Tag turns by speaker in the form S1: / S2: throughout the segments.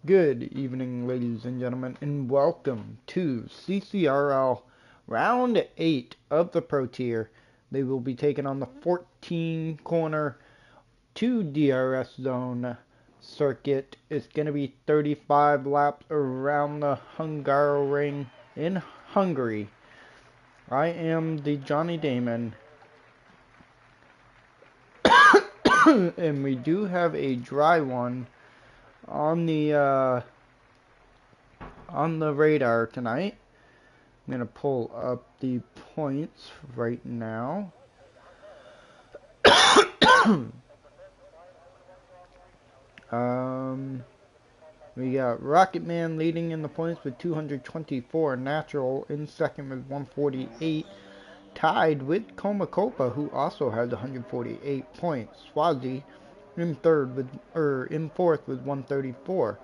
S1: Good evening, ladies and gentlemen, and welcome to CCRL Round 8 of the Pro Tier. They will be taking on the 14-corner 2 DRS zone circuit. It's going to be 35 laps around the Hungar ring in Hungary. I am the Johnny Damon. And we do have a dry one on the radar tonight. I'm gonna pull up the points right now. We got Rocket Man leading in the points with 224, Natural in second with 148, tied with Coma Copa, who also has 148 points. Swazi in fourth with 134.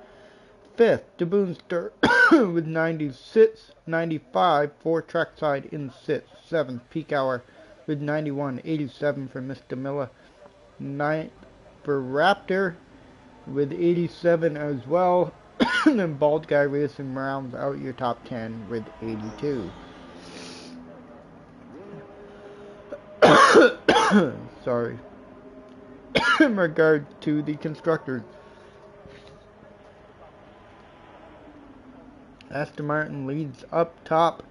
S1: Fifth, Daboonster with 96, 95 for Trackside in sixth. Seventh, Peak Hour with 91, 87 for Mr. Miller. Ninth for Raptor with 87 as well. And then Bald Guy Racing rounds out your top 10 with 82. Sorry. In regard to the constructors, Aston Martin leads up top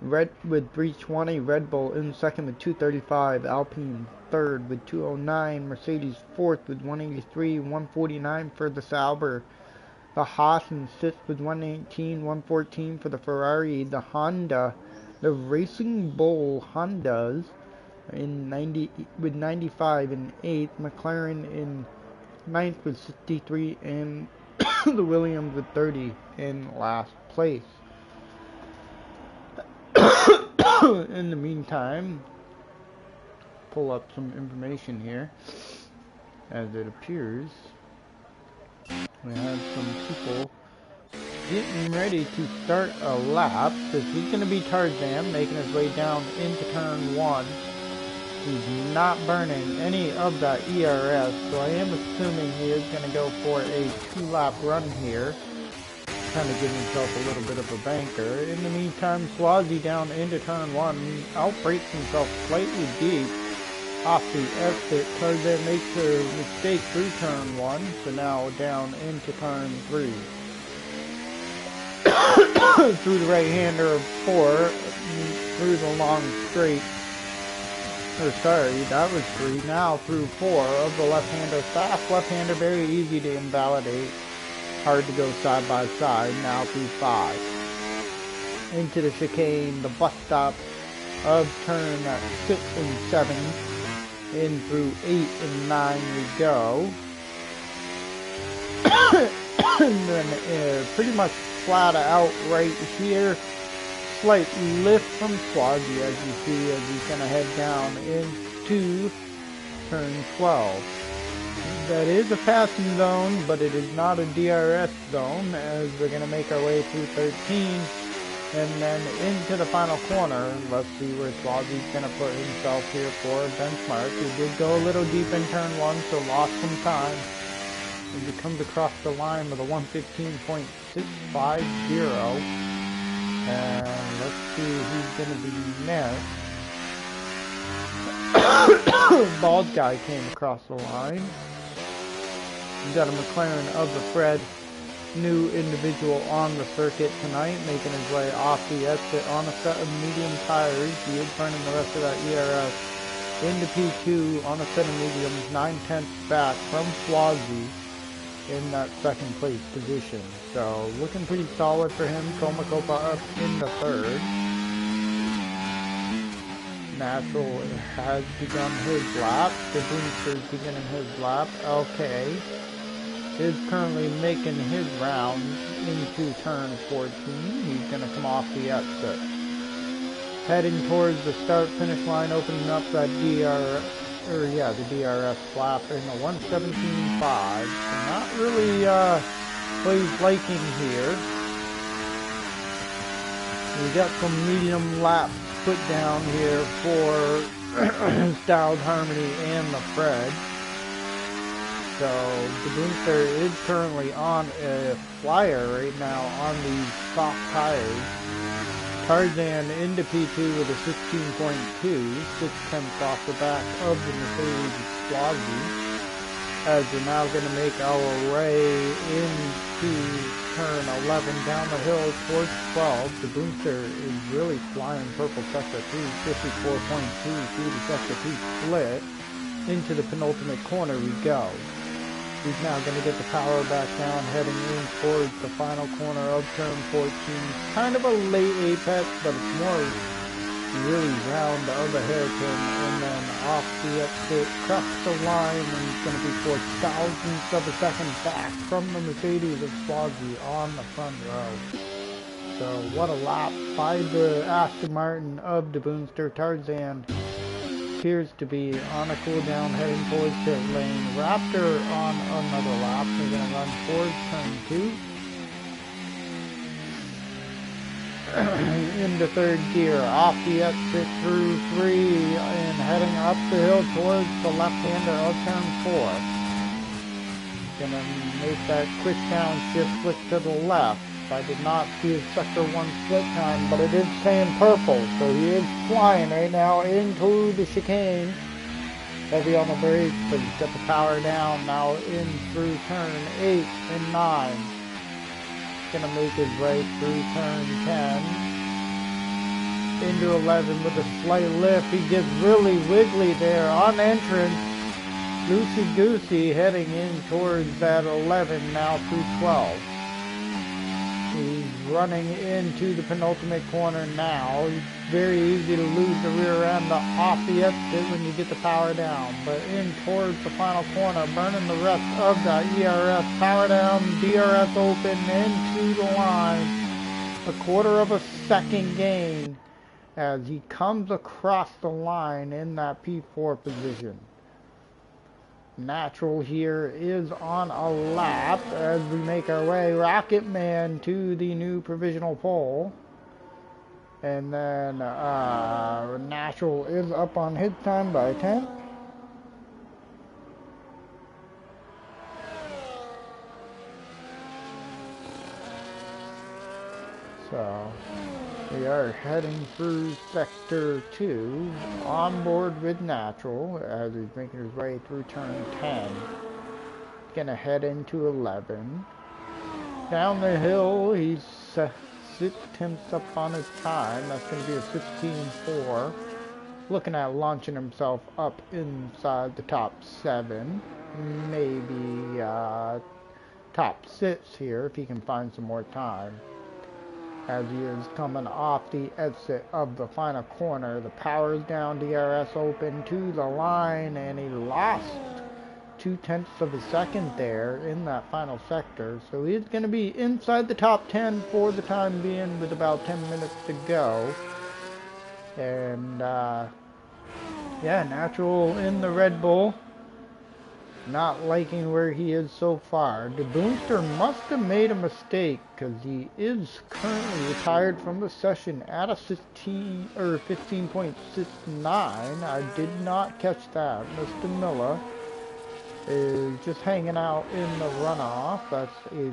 S1: with 320, Red Bull in second with 235, Alpine third with 209, Mercedes fourth with 183, 149 for the Sauber, the Haas in sixth with 118, 114 for the Ferrari, the Honda, the Racing Bull Hondas in 95 in eighth, McLaren in ninth with 63, and the Williams with 30 in last place. In the meantime, pull up some information here. As it appears, we have some people getting ready to start a lap. This is going to be Tarzan making his way down into turn 1. He's not burning any of that ERS, so I am assuming he is going to go for a 2-lap run here. Kind of give himself a little bit of a banker. In the meantime, Swazi down into turn 1, outbrakes himself slightly deep off the exit. Tarzan makes a mistake through turn 1, so now down into turn 3. Through the right-hander of 4, through the long straight. Sorry, that was 3. Now through 4 of the left-hander. Fast left-hander, very easy to invalidate. Hard to go side by side. Now through 5. Into the chicane, the bus stop of turn 6 and 7. In through 8 and 9 we go. And then pretty much flat out right here. Slight lift from Swazi as you see as he's going to head down into turn 12. That is a passing zone, but it is not a DRS zone as we're going to make our way through 13 and then into the final corner. Let's see where Swazi's going to put himself here for a benchmark. He did go a little deep in turn 1, so lost some time. As he comes across the line with a 1:15.650. And let's see who's going to be next. Bald Guy came across the line. We've got a McLaren of the Fred, new individual on the circuit tonight, making his way off the exit on a set of medium tires. He is burning the rest of that ERS into P2 on a set of mediums, 9/10 back from Swazi in that second place position. So looking pretty solid for him. Coma Copa up in the third. Natural has begun his lap. The Booster's beginning his lap. LK is currently making his round into turn 14. He's going to come off the exit. Heading towards the start-finish line, opening up that the DRS flap in a 1:17.5. So not really what he's liking here. We got some medium laps put down here for Styled Harmony and the Fred. So the Boomster is currently on a flyer right now on these soft tires. Tarzan into P2 with a 16.2, 6/10 off the back of the Mercedes Explosi. As we're now going to make our way into turn 11 down the hill towards 12. The Boomster is really flying purple sector 2, 54.2 through the sector 2 split. Into the penultimate corner we go. He's now going to get the power back down, heading in towards the final corner of turn 14. Kind of a late apex, but it's more really round of a hairpin, and then off the exit, cracks the line, and it's going to be 4,000ths of a second back from the Mercedes Explosi on the front row. So what a lap by the Aston Martin of the Boomster. Tarzan appears to be on a cooldown heading towards pit lane. Raptor on another lap. They're going to run towards turn 2. Into third gear, off the exit through 3 and heading up the hill towards the left-hander of turn 4. Gonna make that quick downshift flick to the left. I did not see his sector 1 split time, but it is saying purple, so he is flying right now into the chicane. Heavy on the brakes, but he's got the power down now in through turn 8 and 9. Gonna make his way through turn 10 into 11 with a slight lift. He gets really wiggly there on entrance. Loosey goosey heading in towards that 11 now through 12. He's running into the penultimate corner now. It's very easy to lose the rear end off the exit when you get the power down. But in towards the final corner, burning the rest of that ERS. Power down, DRS open, into the line. A quarter of a second gain as he comes across the line in that P4 position. Natural here is on a lap as we make our way, Rocket Man, to the new provisional pole. And then Natural is up on his time by 10. So we are heading through sector 2 on board with Natural as he's making his way through turn 10. Gonna head into 11. Down the hill, he's 6/10 up on his time. That's gonna be a 15.4. Looking at launching himself up inside the top 7. Maybe top 6 here if he can find some more time. As he is coming off the exit of the final corner. The power is down, DRS open to the line, and he lost 0.2 of a second there in that final sector. So he's going to be inside the top 10 for the time being with about 10 minutes to go. And yeah, Natural in the Red Bull. Not liking where he is so far. The Boomster must have made a mistake because he is currently retired from the session at a 15.69. I did not catch that. Mr. Miller is just hanging out in the runoff. That's a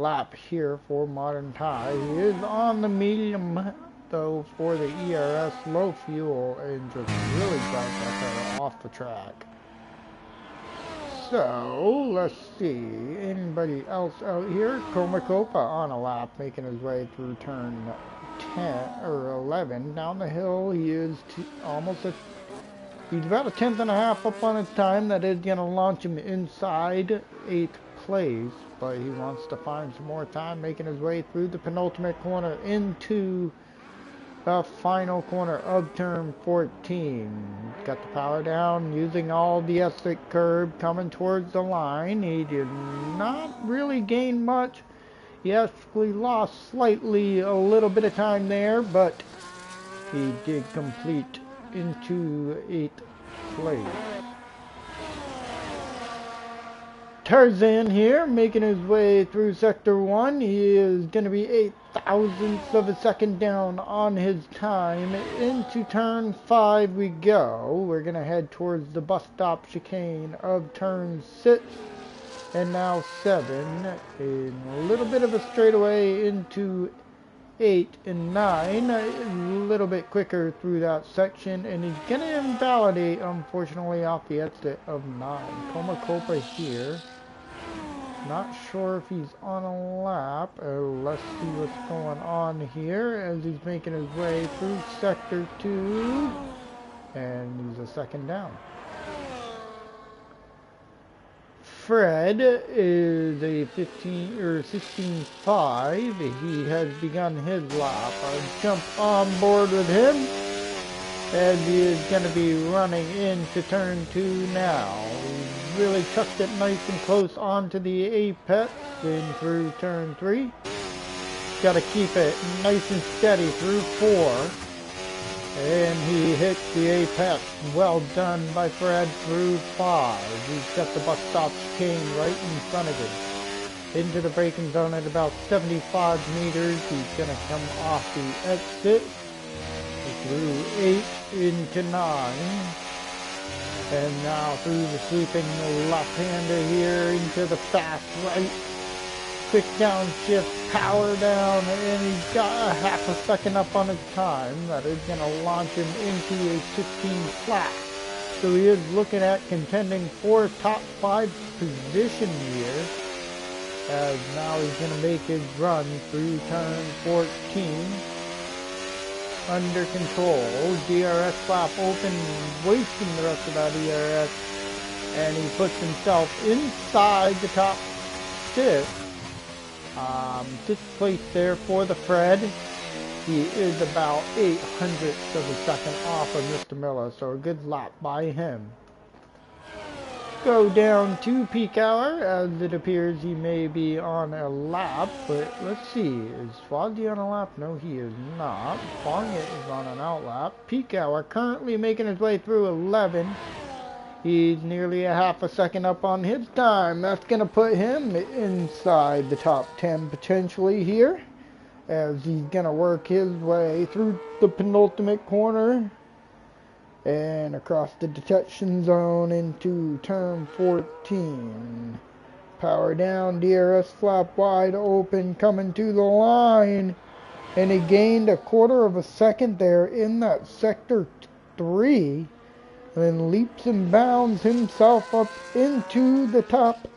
S1: lap here for Modern Tie. He is on the medium though for the ERS, low fuel, and just really drives that car off the track. So, let's see, anybody else out here? Komakopa on a lap, making his way through turn 10, or 11. Down the hill, he is he's about a 10.5 up on his time. That is going to launch him inside 8th place, but he wants to find some more time, making his way through the penultimate corner into the final corner of turn 14. Got the power down, using all the exit curb, coming towards the line. He did not really gain much. He actually lost slightly a little bit of time there, but he did complete into 8th place. Tarzan here, making his way through Sector 1. He is going to be 8 thousandths of a second down on his time. Into turn 5 we go. We're going to head towards the bus stop chicane of turn 6 and now 7. A little bit of a straightaway into 8 and 9, a little bit quicker through that section, and he's going to invalidate, unfortunately, off the exit of 9. Copa here. Not sure if he's on a lap. Let's see what's going on here as he's making his way through Sector 2, and he's a second down. Fred is a 16.5. He has begun his lap. I'll jump on board with him as he is going to be running into turn 2 now. He's really chucked it nice and close onto the apex and through turn 3. Got to keep it nice and steady through 4. And he hits the apex. Well done by Fred through 5. He's got the bus stop chicane right in front of him. Into the braking zone at about 75 meters. He's going to come off the exit. Through 8 into 9. And now through the sweeping left-hander here into the fast right. Quick downshift, power down, and he's got a half a second up on his time. That is going to launch him into a 16 flat. So he is looking at contending for top 5 position here. As now he's going to make his run through turn 14. Under control. DRS flap open, wasting the rest of that DRS. And he puts himself inside the top 6. 6th place there for the Fred. He is about 800ths of a second off of Mr. Miller, so a good lap by him. Go down to peak hour, as it appears he may be on a lap, but let's see, is Swazi on a lap? No, he is not. Bongit is on an out lap. Peak hour currently making his way through 11. He's nearly a half a second up on his time. That's going to put him inside the top 10 potentially here, as he's going to work his way through the penultimate corner and across the detection zone into turn 14. Power down, DRS flap wide open, coming to the line, and he gained a quarter of a second there in that sector 3. And then leaps and bounds himself up into the top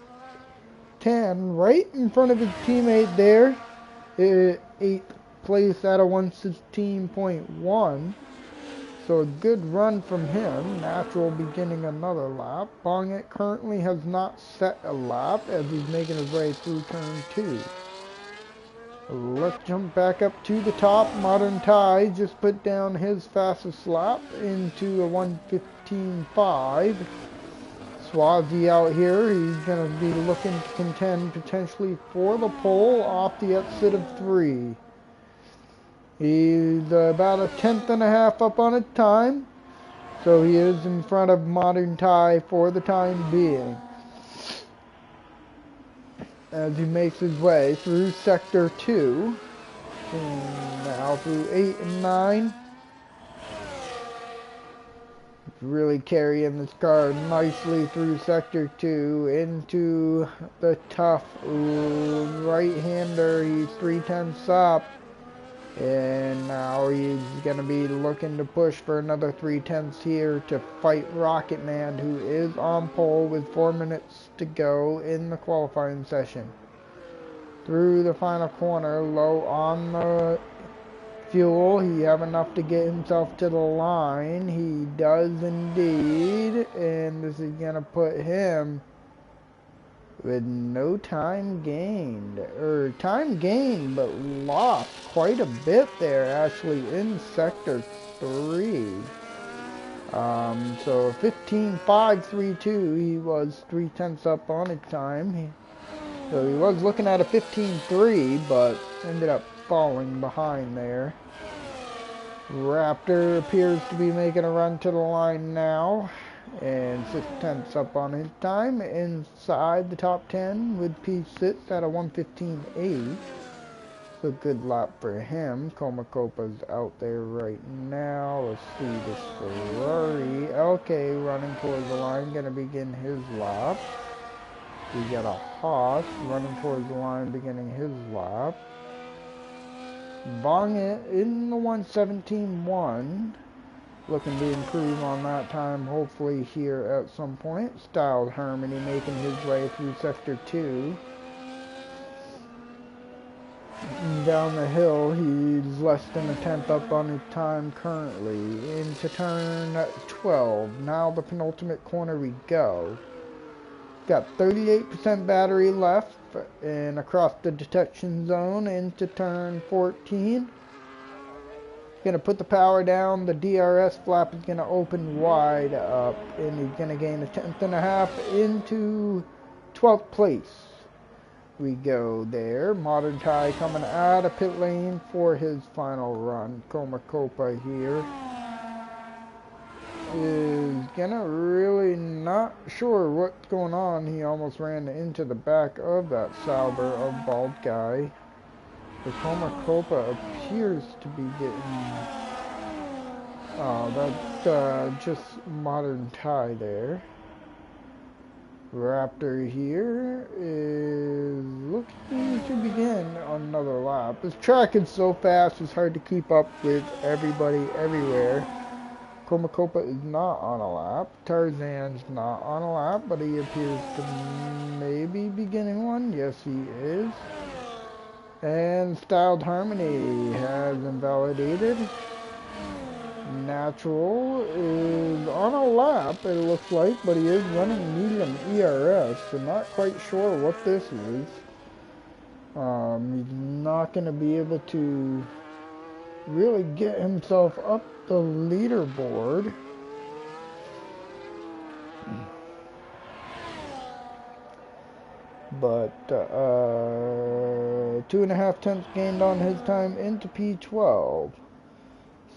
S1: 10, right in front of his teammate there. 8th place at a 116.1. So a good run from him. Natural beginning another lap. Bongit currently has not set a lap as he's making his way through turn 2. Let's jump back up to the top. Modern Tie just put down his fastest lap into a 1:15.5. Swazi out here. He's going to be looking to contend potentially for the pole off the exit of 3. He's about a 10th and a half up on his time. So he is in front of Modern Tie for the time being, as he makes his way through Sector 2, and now through 8 and 9. Really carrying this car nicely through Sector 2 into the tough right-hander. He's 3/10 up, and now he's going to be looking to push for another 3/10 here to fight Rocket Man, who is on pole with 4 minutes to go in the qualifying session. Through the final corner, low on the fuel. He have enough to get himself to the line. He does indeed, and this is going to put him with no time gained, or time gained but lost quite a bit there actually in Sector 3. So 15.532, he was 3/10 up on his time. So he was looking at a 15.3, but ended up falling behind there. Raptor appears to be making a run to the line now, And 6/10 up on his time, inside the top 10 with P6 at a 1:15.8. So good lap for him. Komakopa's out there right now. Let's see this Ferrari. Okay, running towards the line, gonna begin his lap. We got a Haas running towards the line, beginning his lap. Bongit in the 1:17.1. Looking to improve on that time, hopefully here at some point. Styled Harmony making his way through Sector 2. Down the hill, he's less than a tenth up on his time currently. Into turn 12. Now the penultimate corner we go. Got 38% battery left, and across the detection zone into turn 14. Gonna put the power down. The DRS flap is gonna open wide up, and he's gonna gain a 10th.5 into 12th place. We go there. Modern Tie coming out of pit lane for his final run. Komakopa here is gonna really not sure what's going on. He almost ran into the back of that Sauber of Bald Guy. The Komakopa appears to be getting... Oh, that's just Modern Tie there. Raptor here is looking to begin another lap. This track is so fast, it's hard to keep up with everybody everywhere. Komakopa is not on a lap. Tarzan's not on a lap, but he appears to maybe be getting one. Yes, he is. And Styled Harmony has invalidated. Natural is on a lap, it looks like, but he is running medium ERS, so not quite sure what this is. He's not going to be able to really get himself up the leaderboard. But 2.5 tenths gained on his time into P12.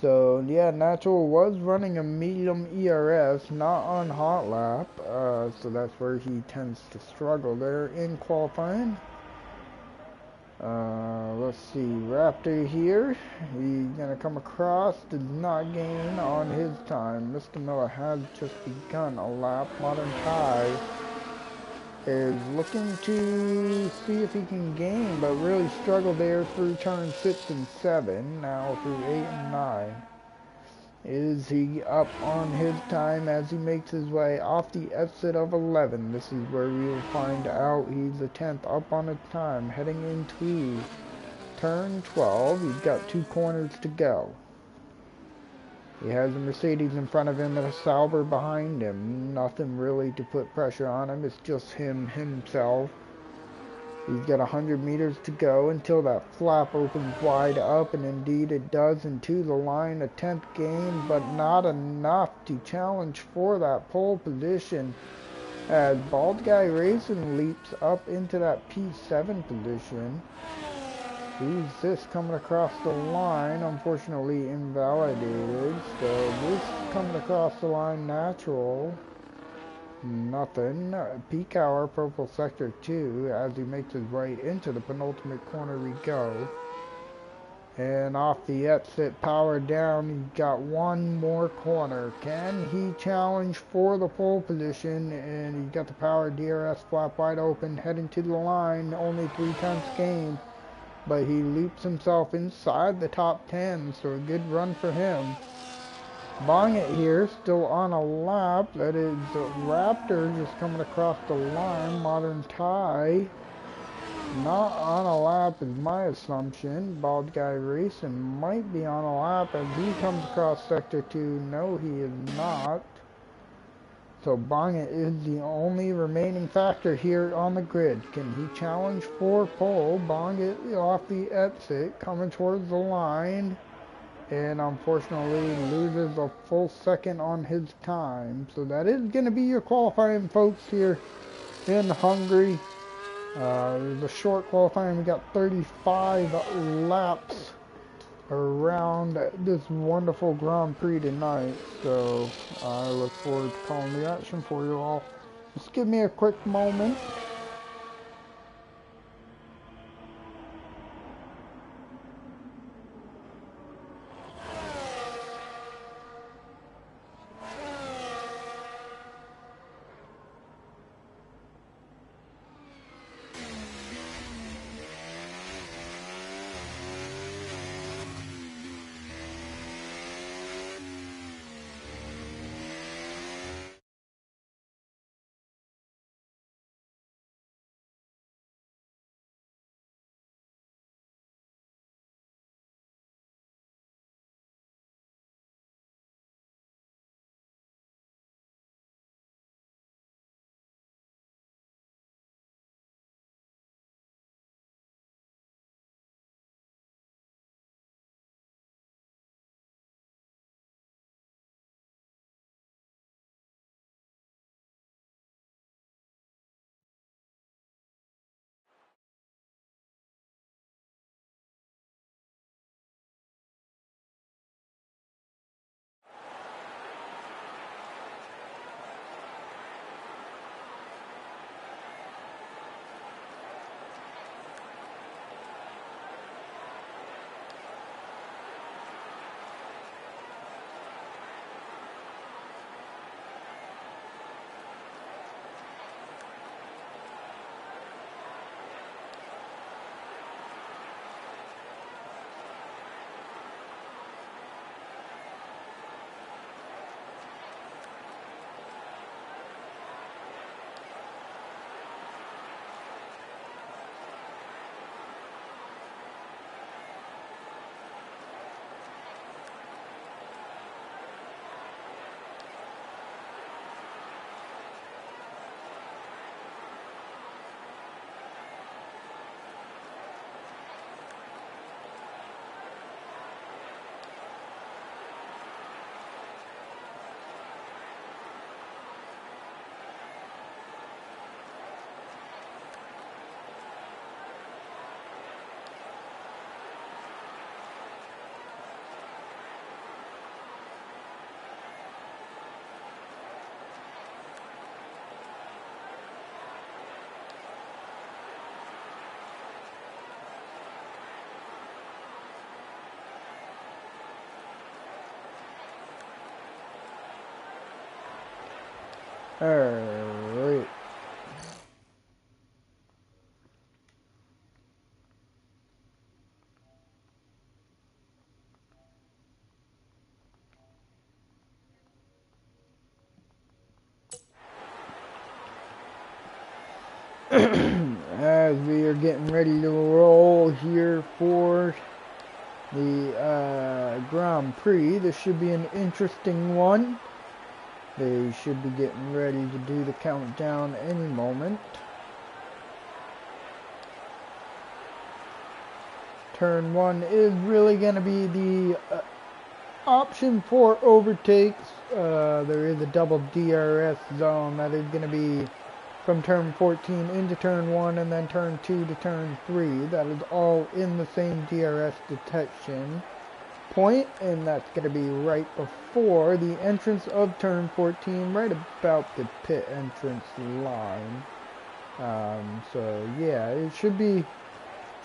S1: So yeah, Natural was running a medium ERS, not on hot lap, so that's where he tends to struggle there in qualifying. Let's see, Raptor here, he's gonna come across, did not gain on his time. Mr. Miller has just begun a lap. Modern Tie is looking to see if he can gain, but really struggled there through turn 6 and 7, now through 8 and 9. Is he up on his time as he makes his way off the exit of 11? This is where we will find out. He's a 10th up on his time, heading into turn 12. He's got 2 corners to go. He has a Mercedes in front of him and a Sauber behind him. Nothing really to put pressure on him. It's just himself. He's got 100 meters to go until that flap opens wide up, and indeed it does, into the line. A 10th gain, but not enough to challenge for that pole position as Bald Guy Racing leaps up into that P7 position. Who's this coming across the line? Unfortunately invalidated. So this coming across the line, Natural. Nothing. Peak Hour, Purple Sector 2, as he makes his way into the penultimate corner we go. And off the exit, power down, he's got one more corner. Can he challenge for the pole position? And he's got the power DRS flap wide open, heading to the line, only 3 tenths gained. But he leaps himself inside the top 10, so a good run for him. Bongit here, still on a lap. That is Raptor just coming across the line. Modern Tie, not on a lap is my assumption. Bald Guy Racing might be on a lap as he comes across Sector 2. No, he is not. So Bongit is the only remaining factor here on the grid. Can he challenge for pole? Bongit off the exit, coming towards the line, and unfortunately loses a full second on his time. So that is going to be your qualifying, folks, here in Hungary. It was a short qualifying. We got 35 laps around this wonderful Grand Prix tonight, so I look forward to calling the action for you all. Just give me a quick moment. Alright. As we are getting ready to roll here for the Grand Prix, this should be an interesting one. They should be getting ready to do the countdown any moment. Turn 1 is really going to be the option for overtakes. There is a double DRS zone that is going to be from turn 14 into turn 1 and then turn 2 to turn 3. That is all in the same DRS detection point, and that's going to be right before the entrance of turn 14, right about the pit entrance line. So yeah, it should be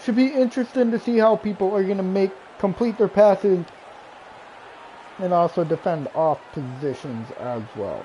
S1: interesting to see how people are going to complete their passes and also defend off positions as well.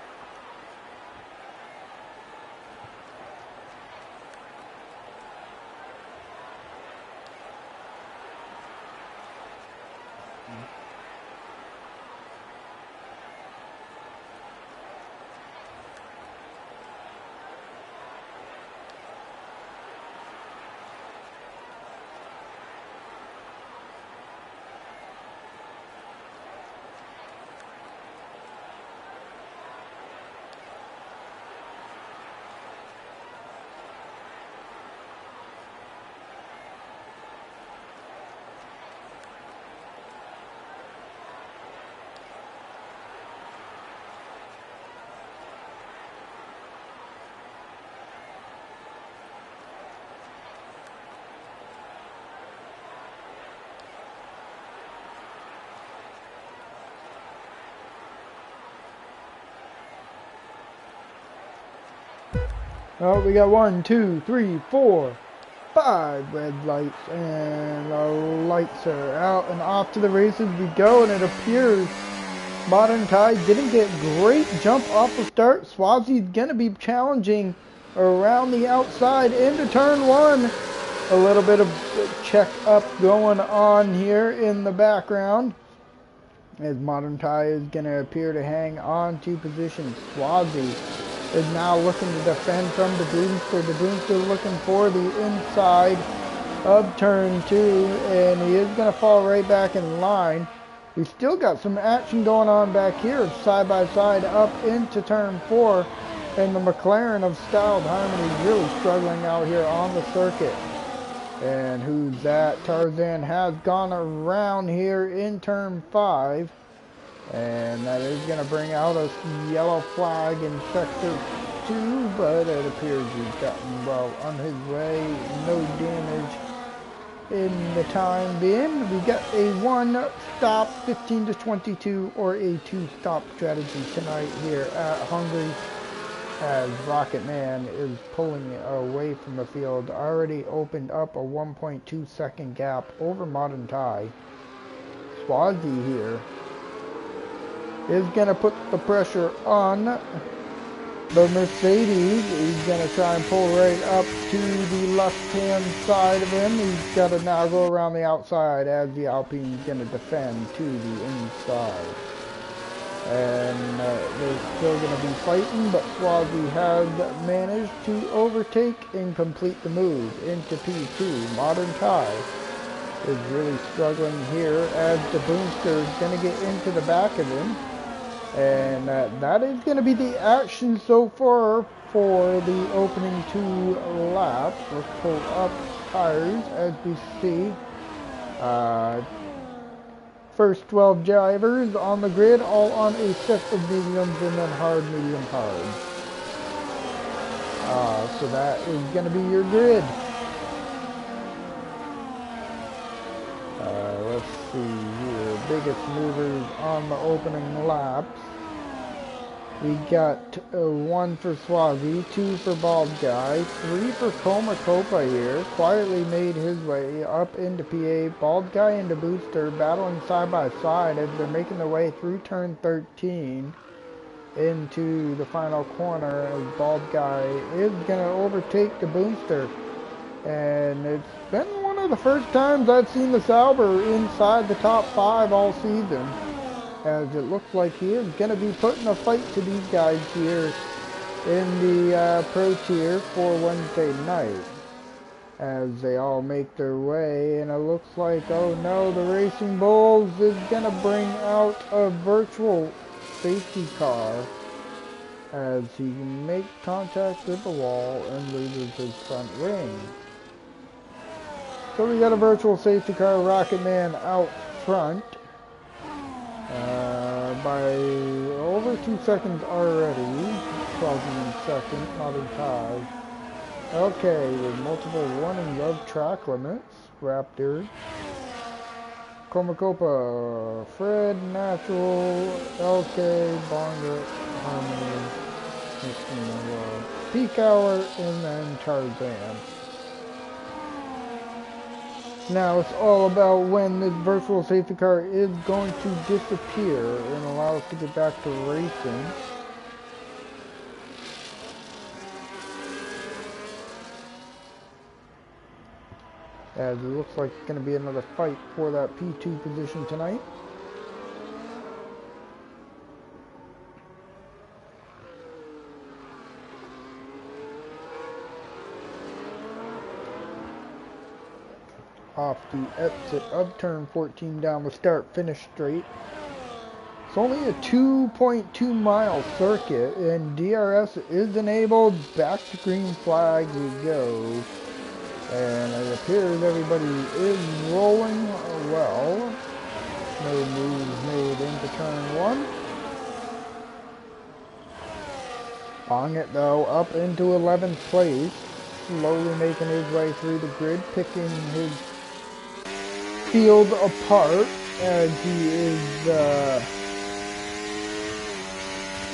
S1: Oh, we got 1, 2, 3, 4, 5 red lights, and the lights are out and off to the races we go, and it appears Modern Tide didn't get great jump off the start. Swazi's gonna be challenging around the outside into turn 1. A little bit of check up going on here in the background, as Modern Tide is gonna appear to hang on to position. Swazi is now looking to defend from the Boomster. The Boomster looking for the inside of turn 2, and he is going to fall right back in line. We still got some action going on back here, side by side up into turn 4, and the McLaren of Styled Harmony is really struggling out here on the circuit. And who's that? Tarzan has gone around here in turn 5. And that is going to bring out a yellow flag in sector 2, but it appears he's gotten well on his way. No damage in the time being. We got a 1-stop 15 to 22 or a 2-stop strategy tonight here at Hungary, as Rocket Man is pulling away from the field. Already opened up a 1.2 second gap over Modern Tide. Swazi here is going to put the pressure on the Mercedes. He's going to try and pull right up to the left-hand side of him. He's got to now go around the outside, as the Alpine is going to defend to the inside. And they're still going to be fighting, but Swazi has managed to overtake and complete the move into P2. Modern Tide is really struggling here, as the Boomster is going to get into the back of him. And that is going to be the action so far for the opening 2 laps. Let's pull up tires as we see. First 12 drivers on the grid, all on a set of mediums and then hard, medium, hard. So that is going to be your grid. Let's see here. Biggest movers on the opening laps. We got 1 for Swazi, 2 for Bald Guy, 3 for Copa here. Quietly made his way up into PA. Bald Guy and the Booster battling side by side as they're making their way through turn 13 into the final corner, as Bald Guy is going to overtake the Booster. And it's been one of the first times I've seen the Sauber inside the top 5 all season, as it looks like he is going to be putting a fight to these guys here in the Pro Tier for Wednesday night, as they all make their way. And it looks like, oh no, the Racing Bulls is going to bring out a virtual safety car, as he makes contact with the wall and loses his front wing. So we got a virtual safety car, Rocket Man out front by over 2 seconds already. 12 seconds, Modern Tide. Okay, with multiple warnings of track limits. Raptor, Copa, Fred, Natural, LK, Bonga, Harmony, Peak Hour, and then Tarzan. Now it's all about when this virtual safety car is going to disappear and allow us to get back to racing. As it looks like it's going to be another fight for that P2 position tonight. Off the exit of turn 14 down the start-finish straight. It's only a 2.2 mile circuit, and DRS is enabled. Back to green flag we go. And it appears everybody is rolling well. No moves made into turn 1. On it though, up into 11th place. Slowly making his way through the grid, picking his field apart as he is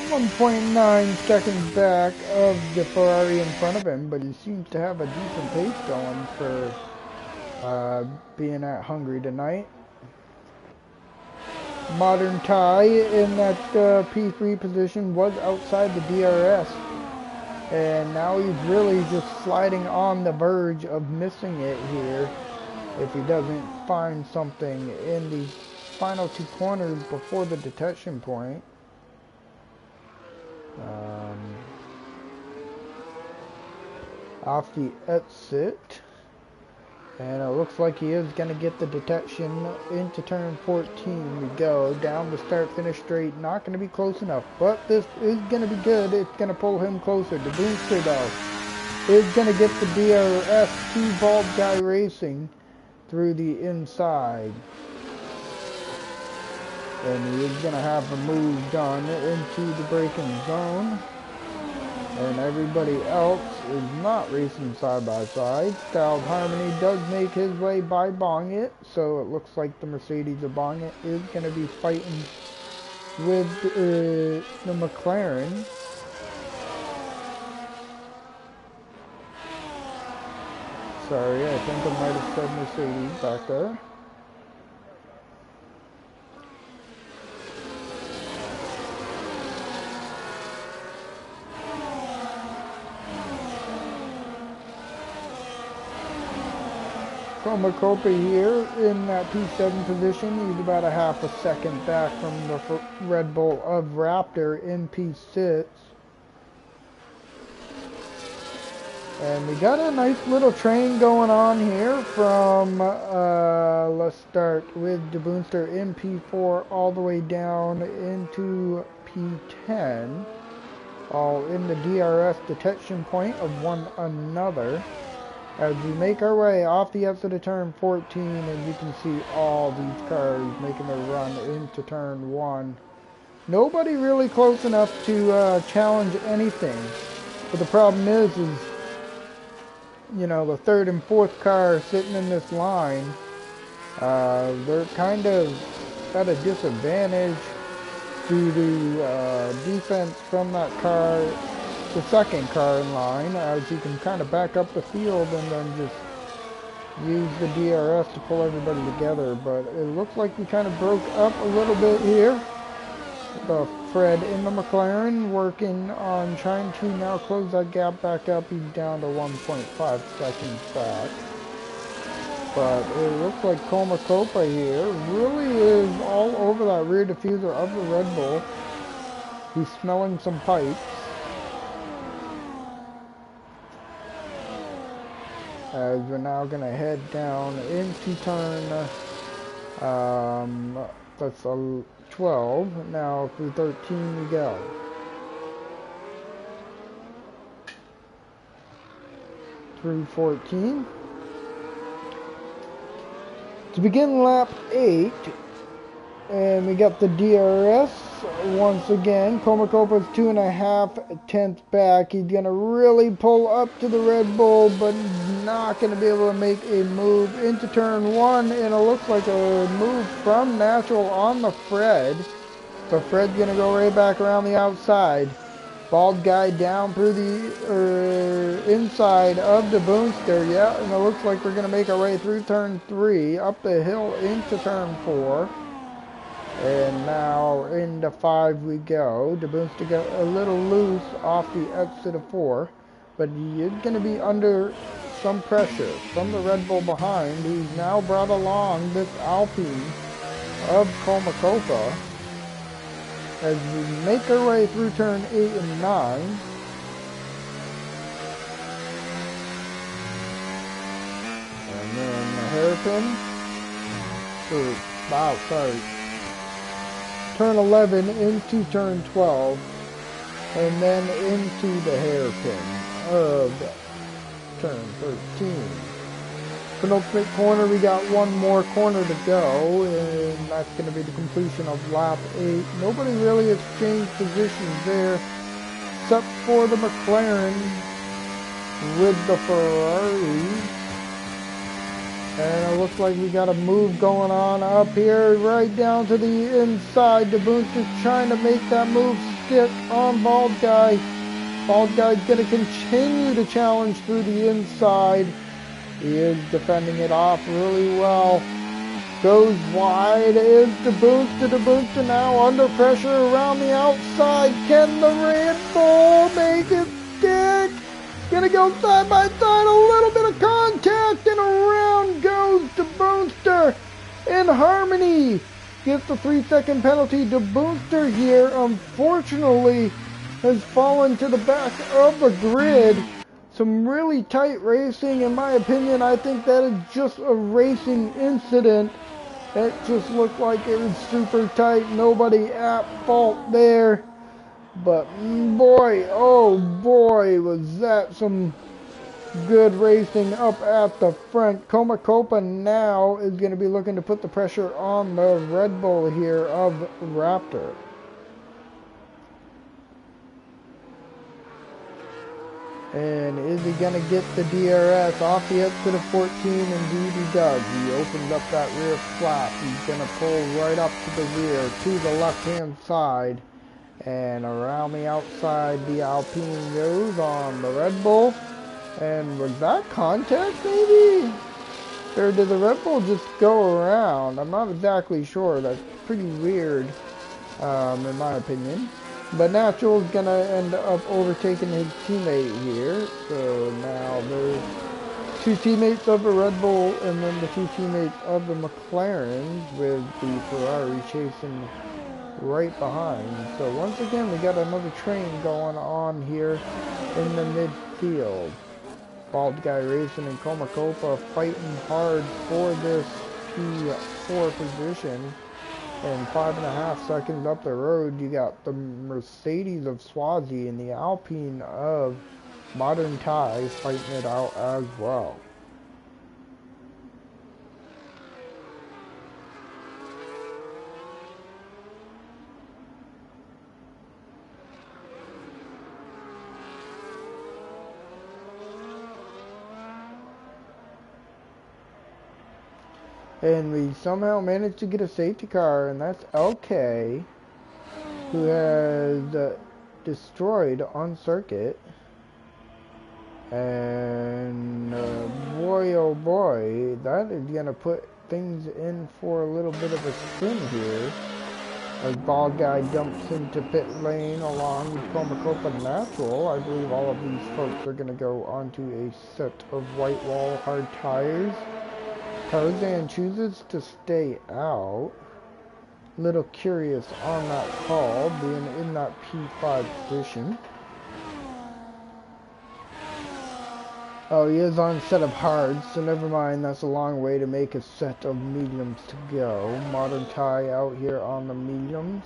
S1: 1.9 seconds back of the Ferrari in front of him, but he seems to have a decent pace going for being at Hungary tonight. Modern Tie in that P3 position was outside the DRS, and now he's really just sliding on the verge of missing it here if he doesn't find something in the final two corners before the detection point. Off the exit, and it looks like he is going to get the detection into turn 14. We go down the start finish straight, not going to be close enough, but this is going to be good. It's going to pull him closer. The Boomster though is going to get the DRS to Bald Guy Racing through the inside, and he is going to have a move done into the braking zone. And everybody else is not racing side by side. Styled Harmony does make his way by Bongit, so it looks like the Mercedes of Bongit is going to be fighting with the McLaren. Sorry, I think I might have said Mercedes back there. Komakopa here in that P7 position. He's about a half a second back from the Red Bull of Raptor in P6. And we got a nice little train going on here from, let's start with the Boomster in P4 all the way down into P10. All in the DRS detection point of one another. As we make our way off the exit of turn 14, and you can see all these cars making their run into turn 1. Nobody really close enough to challenge anything. But the problem is, you know, the third and fourth car sitting in this line, they're kind of at a disadvantage due to defense from that car. The second car in line, as you can kind of back up the field and then just use the DRS to pull everybody together. But it looks like we kind of broke up a little bit here. Fred in the McLaren working on trying to now close that gap back up. He's down to 1.5 seconds back. But it looks like Komakopa here really is all over that rear diffuser of the Red Bull. He's smelling some pipes. As we're now going to head down into turn, that's 12, now through 13 we go. Through 14. To begin lap 8, and we got the DRS once again. Komakopa's 2.5 tenths back. He's going to really pull up to the Red Bull, but not going to be able to make a move into turn 1, and it looks like a move from Natural on the Fred, but Fred's going to go right back around the outside. Bald Guy down through the inside of the Boomster, yeah, and it looks like we're going to make our way through turn 3, up the hill into turn 4. And now into 5 we go. The Boomster got a little loose off the exit of 4, but he is going to be under some pressure from the Red Bull behind. He's now brought along this Alpine of Komakopa as we make our way through turn 8 and 9. And then the hairpin. Turn 11 into turn 12, and then into the hairpin of turn 13. Penultimate corner, we got one more corner to go, and that's going to be the completion of lap 8. Nobody really has changed positions there, except for the McLaren with the Ferrari. And it looks like we got a move going on up here, right down to the inside. The Boomster's trying to make that move stick on Bald Guy. Bald Guy's going to continue to challenge through the inside. He is defending it off really well. Goes wide, is the booster now under pressure around the outside. Can the Red Bull make it stick? Gonna go side by side, a little bit of contact, and around goes the booster. In harmony, gets the 3-second penalty. The booster here, unfortunately, has fallen to the back of the grid. Some really tight racing, in my opinion. I think that is just a racing incident. It just looked like it was super tight. Nobody at fault there. But boy, oh boy, was that some good racing up at the front. Copa now is going to be looking to put the pressure on the Red Bull here of Raptor. And is he going to get the DRS off the exit of 14? Indeed he does. He opened up that rear flap. He's going to pull right up to the rear, to the left-hand side. And around the outside, the Alpine goes on the Red Bull. And was that contact, maybe? Or did the Red Bull just go around? I'm not exactly sure. That's pretty weird, in my opinion. But Natural's gonna end up overtaking his teammate here. So now there's 2 teammates of the Red Bull and then the 2 teammates of the McLaren with the Ferrari chasing right behind. So once again, we got another train going on here in the midfield. Bald Guy Racing and Copa fighting hard for this P4 position. And 5.5 seconds up the road, you got the Mercedes of Swazi and the Alpine of Modern Thai fighting it out as well. And we somehow managed to get a safety car, and that's LK, who has destroyed on circuit. And boy, oh boy, that is going to put things in for a little bit of a spin here. As Bald Guy dumps into pit lane along with Copa Natural. I believe all of these folks are going to go onto a set of white wall hard tires. Tarzan chooses to stay out. Little curious on that call, being in that P5 position. Oh, he is on a set of hards, so never mind. That's a long way to make a set of mediums to go. Modern Thai out here on the mediums,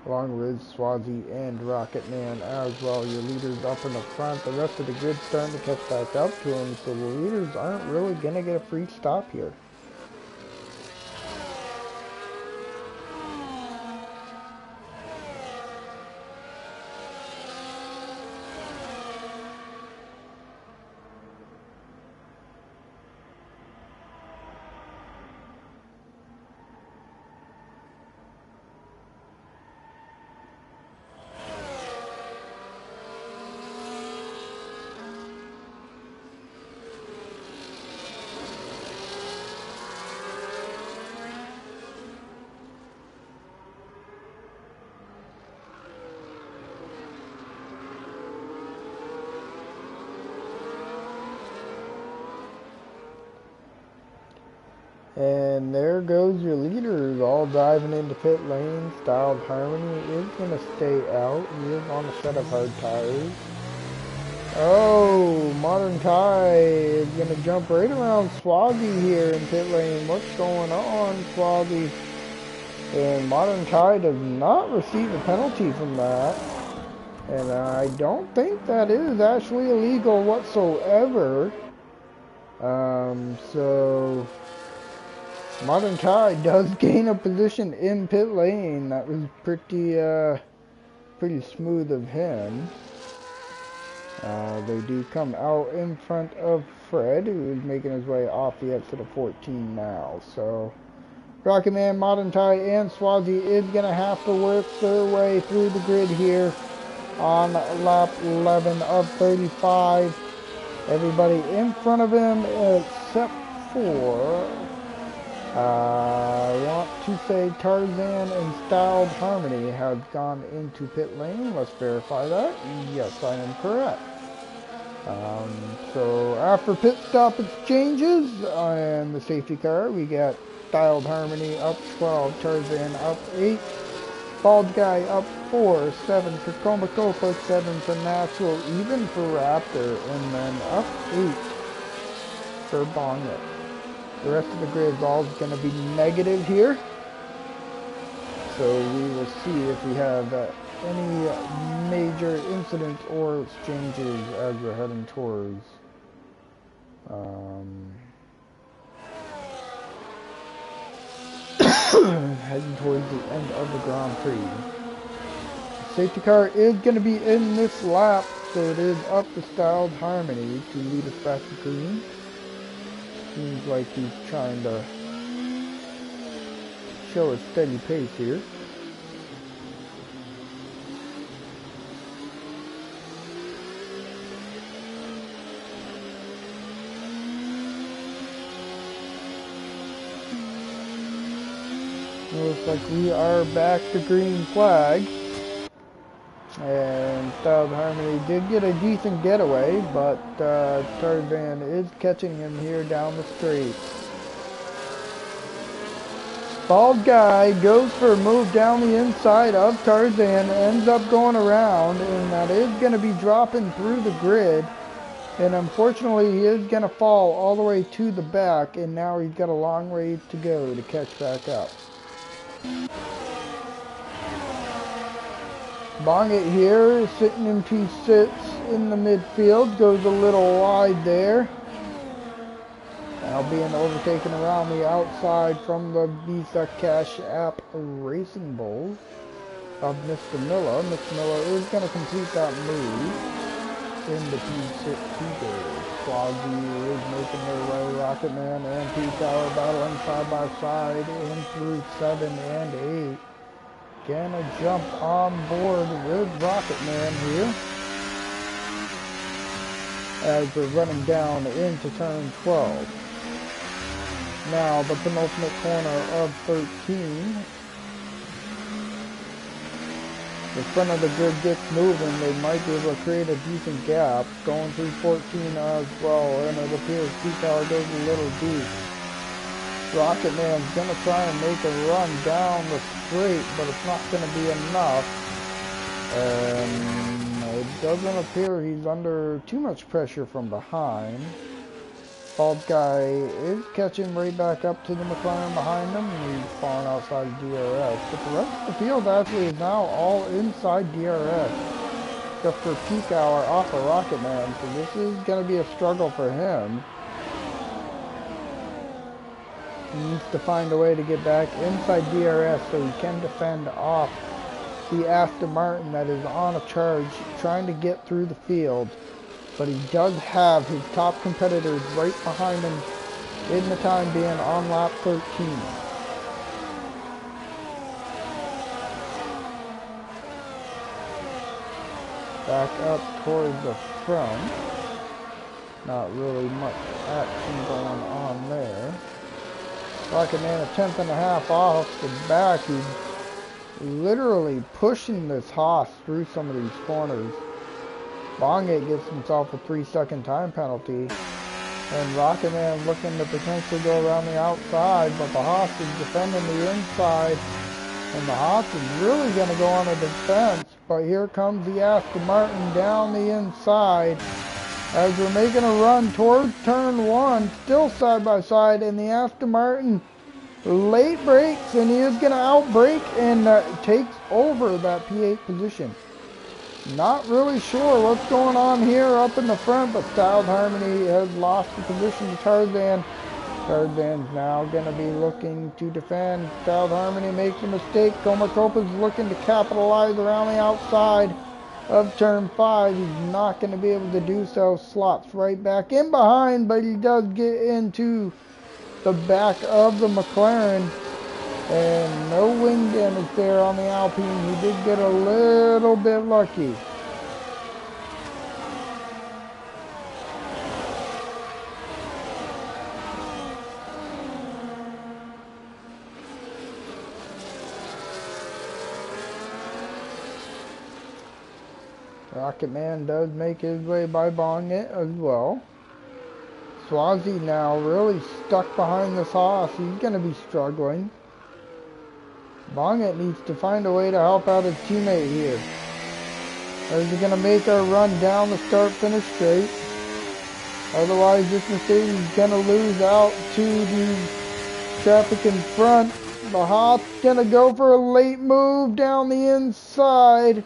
S1: along with Swazi and Rocket Man as well. Your leaders up in the front. The rest of the grid starting to catch back up to him, so the leaders aren't really going to get a free stop here. And there goes your leaders, all diving into pit lane. Styled Harmony is going to stay out. He is on a set of hard tires. Oh, Modern Thai is going to jump right around Swazi here in pit lane. What's going on, Swazi? And Modern Thai does not receive a penalty from that. And I don't think that is actually illegal whatsoever. So Modern Thai does gain a position in pit lane. That was pretty smooth of him. They do come out in front of Fred, who is making his way off the exit of 14 now. So Rocket Man, Modern Tie, and Swazi is going to have to work their way through the grid here on lap 11 of 35. Everybody in front of him except for, I want to say Tarzan and Styled Harmony have gone into pit lane. Let's verify that. Yes, I am correct. So after pit stop exchanges and the safety car, we got Styled Harmony up 12, Tarzan up 8, Bald Guy up 4, 7 for Comacopa, 7 for Natural, even for Raptor, and then up 8 for Bonnet. The rest of the grid is all going to be negative here. So we will see if we have any major incidents or exchanges as we're heading towards heading towards the end of the Grand Prix. The safety car is going to be in this lap, so it is up to Styled Harmony to lead us back to green. Seems like he's trying to show a steady pace here. Looks like we are back to green flag. And Styled Harmony did get a decent getaway, but Tarzan is catching him here down the straight. Bald Guy goes for a move down the inside of Tarzan, ends up going around, and that is going to be dropping through the grid. And unfortunately, he is going to fall all the way to the back, and now he's got a long way to go to catch back up. Bonnet here, sitting in P6 in the midfield, goes a little wide there. Now being overtaken around the outside from the Visa Cash App Racing Bulls of Mr. Miller. Mr. Miller is going to complete that move in the P6 P-Day. Swazi is making their way. Rocket Man and P-Tower battling side by side in through 7 and 8. Gonna jump on board with Rocket Man here as we're running down into turn 12. Now the penultimate corner of 13. The front of the grid gets moving, they might be able to create a decent gap. Going through 14 as well, and it appears P-Tower goes a little deep. Rocket Man's gonna try and make a run down the straight, but it's not gonna be enough. It doesn't appear he's under too much pressure from behind. Bald Guy is catching right back up to the McLaren behind him, and he's falling outside of DRS. But the rest of the field actually is now all inside DRS, except for Peak Hour off of Rocket Man, so this is gonna be a struggle for him. He needs to find a way to get back inside DRS so he can defend off the Aston Martin that is on a charge trying to get through the field. But he does have his top competitors right behind him in the time being on lap 13. Back up towards the front. Not really much action going on there. Rocket Man a 10th and a half off the back. He's literally pushing this Haas through some of these corners. Bongate gets himself a 3-second time penalty. And Rocket Man looking to potentially go around the outside, but the Haas is defending the inside. And the Haas is really going to go on a defense. But here comes the Aston Martin down the inside. As we're making a run towards turn 1, still side by side, and the Aston Martin late brakes, and he is going to outbrake and takes over that P8 position. Not really sure what's going on here up in the front, but Styled Harmony has lost the position to Tarzan. Tarzan's now going to be looking to defend. Styled Harmony makes a mistake. Comacopa's looking to capitalize around the outside of turn 5. He's not going to be able to do so. Slots right back in behind, but he does get into the back of the McLaren. And no wing damage there on the Alpine. He did get a little bit lucky. Rocket Man does make his way by Bonnet as well. Swazi now really stuck behind this Haas. He's going to be struggling. Bonnet needs to find a way to help out his teammate here. Or is he going to make a run down the start-finish straight? Otherwise, this Mercedes is going to lose out to the traffic in front. The Haas going to go for a late move down the inside.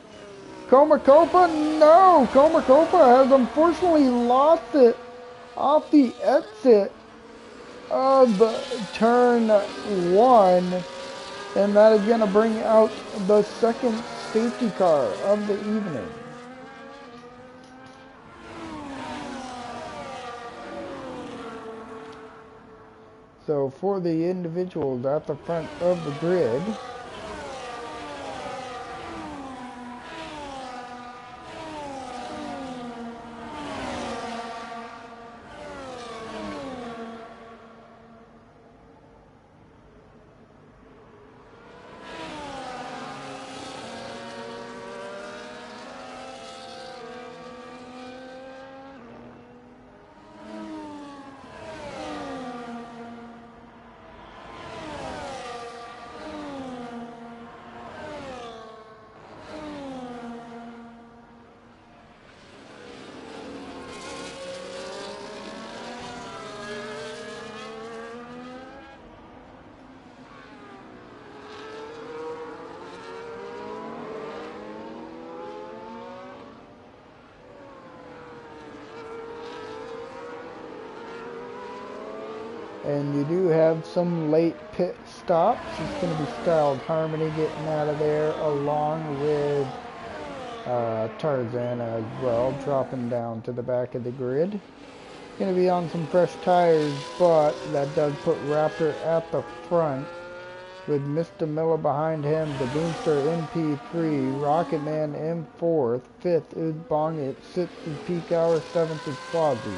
S1: Comacopa, no! Comacopa has unfortunately lost it off the exit of turn 1. And that is going to bring out the second safety car of the evening. So for the individuals at the front of the grid, and you do have some late pit stops. It's going to be Styled Harmony getting out of there along with Tarzan as well, dropping down to the back of the grid. Going to be on some fresh tires, but that does put Raptor at the front with Mr. Miller behind him, the Boomster MP3, Rocket Man in 4th, 5th is Bonget, 6th is Peak Hour, 7th is Swazi.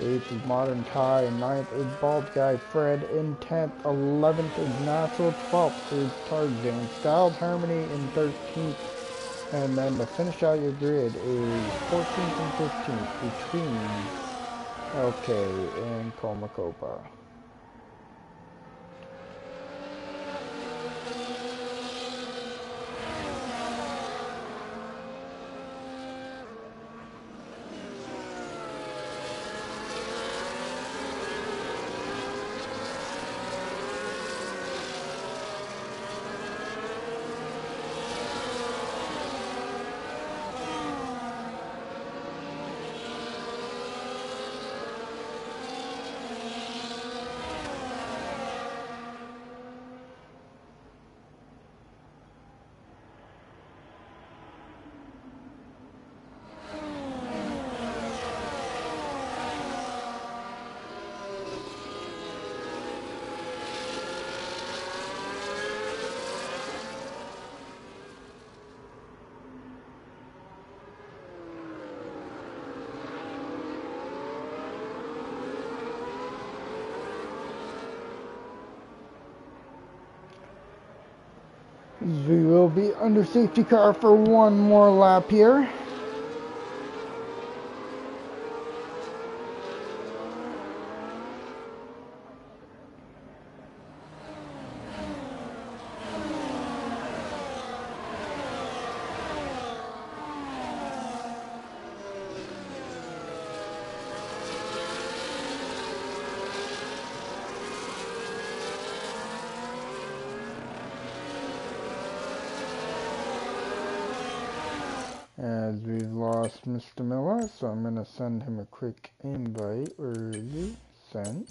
S1: 8th is Modern Tie, 9th is Bald Guy Fred, in 10th, 11th is Natural, 12th is Tarzan, Styled Harmony in 13th, and then to finish out your grid is 14th and 15th between LK and Comacopa. We will be under safety car for one more lap here. As we've lost Mr. Miller, so I'm going to send him a quick invite. Where is he? Sent.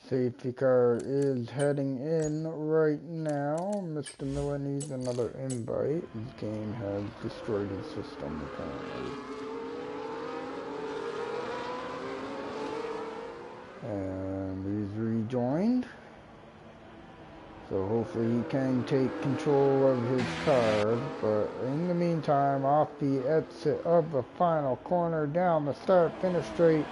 S1: Safety car is heading in right now. Mr. Miller needs another invite. His game has destroyed his system apparently. And he's rejoined. So hopefully he can take control of his car. But in the meantime, off the exit of the final corner down the start-finish straight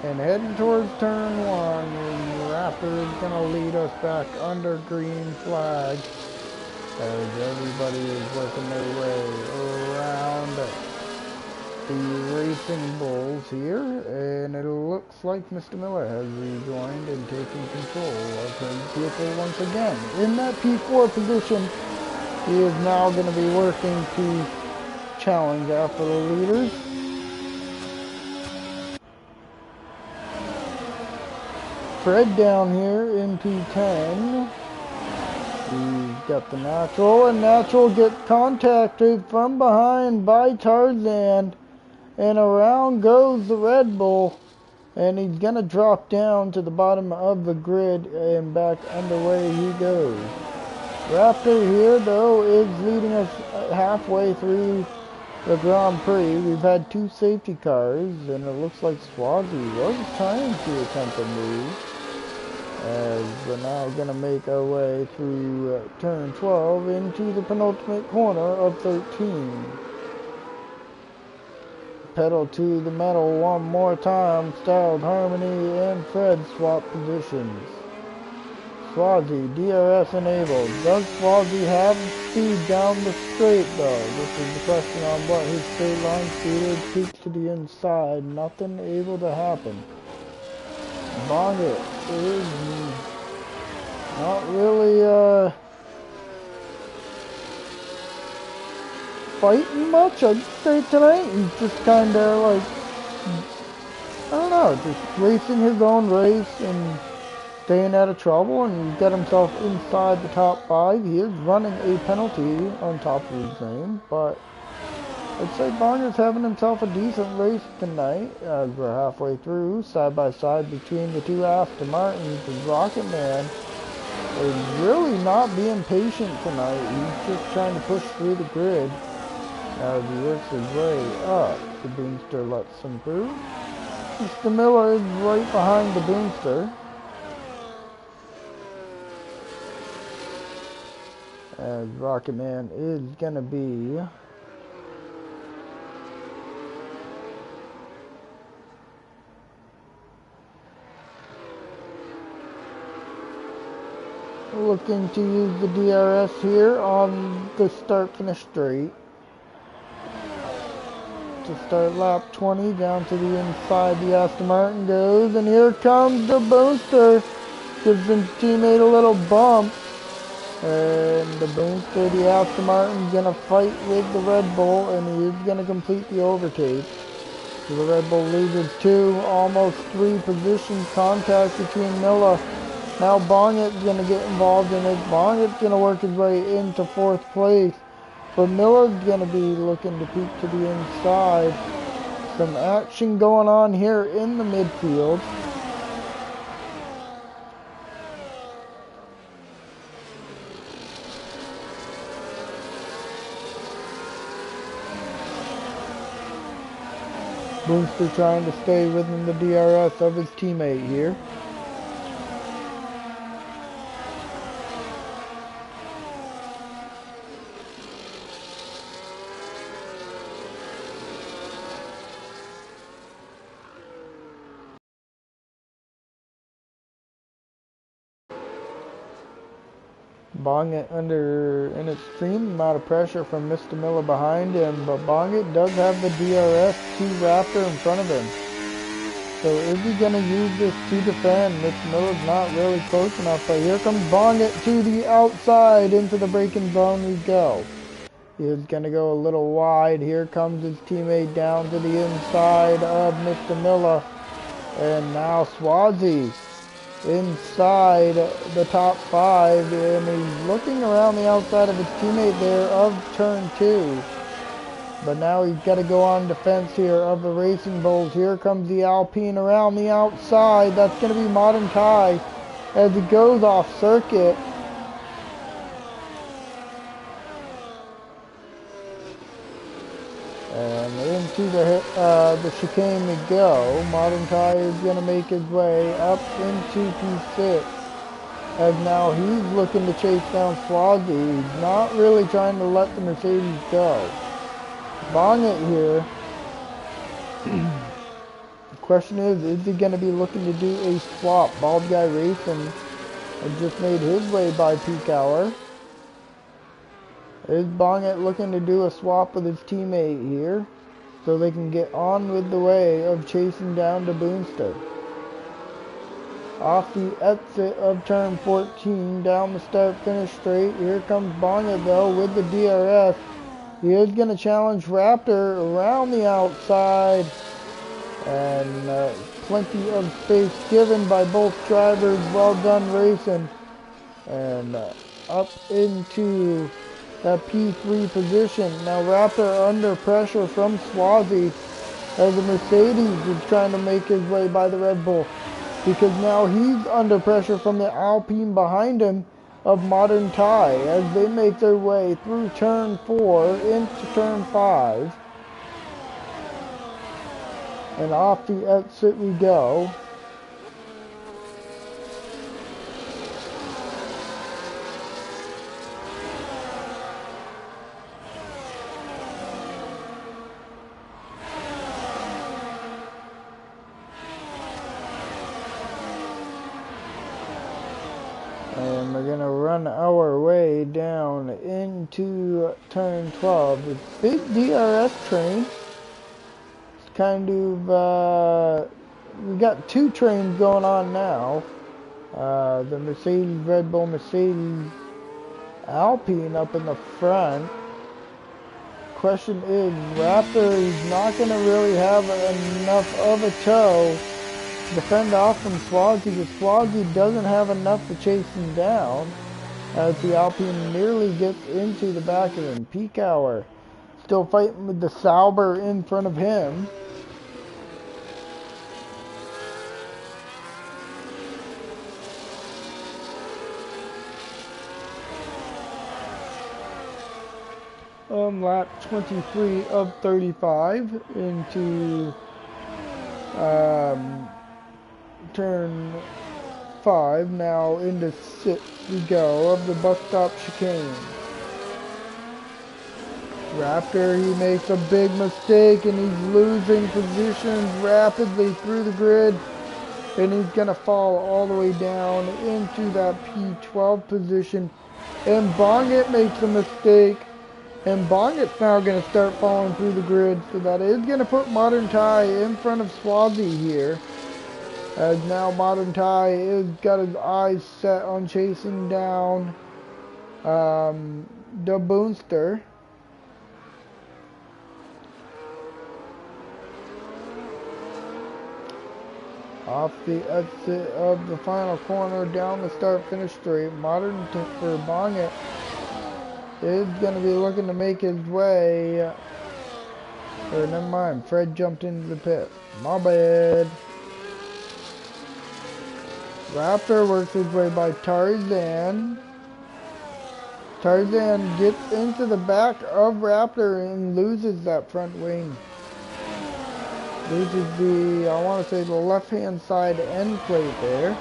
S1: and heading towards turn 1, the Raptor is going to lead us back under green flag as everybody is working their way around the Racing Bulls here, and it looks like Mr. Miller has rejoined and taken control of his vehicle once again. In that P4 position, he is now going to be working to challenge after the leaders. Fred down here in P10. He's got the Natural, and Natural gets contacted from behind by Tarzan. And around goes the Red Bull, and he's going to drop down to the bottom of the grid, and back underway he goes. Raptor here, though, is leading us halfway through the Grand Prix. We've had 2 safety cars, and it looks like Swazi was trying to attempt a move. As we're now going to make our way through turn 12 into the penultimate corner of 13. Pedal to the metal one more time. Styled Harmony and Fred swap positions. Swazi, DRS enabled. Does Swazi have speed down the straight though? This is the question on what his straight line speed is. Peak to the inside. Nothing able to happen. Bonnet is not really fighting much, I'd say, tonight. He's just kind of like, I don't know, just racing his own race and staying out of trouble, and he's got himself inside the top 5. He is running a penalty on top of his name, but I'd say Bonger's having himself a decent race tonight as we're halfway through, side by side between the 2 Aston Martins. And Rocket Man is really not being patient tonight. He's just trying to push through the grid as he works his way up. The Boomster lets him through. Mr. Miller is right behind the Boomster. As Rocket Man is going to be looking to use the DRS here on the start-finish straight to start lap 20. Down to the inside the Aston Martin goes, and here comes the Booster. Gives his teammate a little bump, and the Booster, the Aston Martin's gonna fight with the Red Bull, and he is gonna complete the overtake. So the Red Bull loses 2, almost 3 position contact between Miller. Now Bonget's going to get involved in it. Bonget's going to work his way into 4th place. But Miller's going to be looking to peek to the inside. Some action going on here in the midfield. Boomster trying to stay within the DRS of his teammate here. Bonget under an extreme amount of pressure from Mr. Miller behind him, but Bonget does have the DRS to Raptor in front of him. So is he going to use this to defend? Mr. Miller's not really close enough, but here comes Bonget to the outside. Into the braking zone we go. He is going to go a little wide. Here comes his teammate down to the inside of Mr. Miller. And now Swazi inside the top 5, and he's looking around the outside of his teammate there of turn 2. But now he's got to go on defense here of the Racing Bulls. Here comes the Alpine around the outside. That's going to be Modern Tie. as he goes off circuit. And into the chicane we go. Modern Ty is going to make his way up into P6. As now he's looking to chase down Swazi. He's not really trying to let the Mercedes go. Bonnet here. The question is he going to be looking to do a swap? Bald Guy Racing has just made his way by peak hour. Is Bonnet looking to do a swap with his teammate here so they can get on with the way of chasing down the Boonster? Off the exit of turn 14, down the start-finish straight. Here comes Bonnet though with the DRS. He is going to challenge Raptor around the outside. And plenty of space given by both drivers. Well done racing. And up into that P3 position. Now Raptor under pressure from Swazi as the Mercedes is trying to make his way by the Red Bull. Because now he's under pressure from the Alpine behind him of Modern Ty as they make their way through turn 4 into turn 5. And off the exit we go. And we're going to run our way down into turn 12. It's a big DRS train. It's kind of, we got two trains going on now. The Mercedes, Red Bull, Mercedes, Alpine up in the front. Question is, Raptor is not going to really have enough of a tow to fend off from Swazi, because Swazi doesn't have enough to chase him down as the Alpine nearly gets into the back of him. Peak hour still fighting with the Sauber in front of him. Lap 23 of 35 into turn 5, now into 6 we go of the bus stop chicane. Raptor, he makes a big mistake and he's losing positions rapidly through the grid, and he's gonna fall all the way down into that P12 position. And Bonget makes a mistake, and Bonget's now gonna start falling through the grid, so that is gonna put Modern Ty in front of Swazi here. As now Modern Ty is got his eyes set on chasing down the Boonster. Off the exit of the final corner down the start-finish straight, Modern for Bonget is going to be looking to make his way. Or never mind, Fred jumped into the pit. My bad. Raptor works his way by Tarzan. Tarzan gets into the back of Raptor and loses that front wing. Loses the, I want to say, the left-hand side end plate there.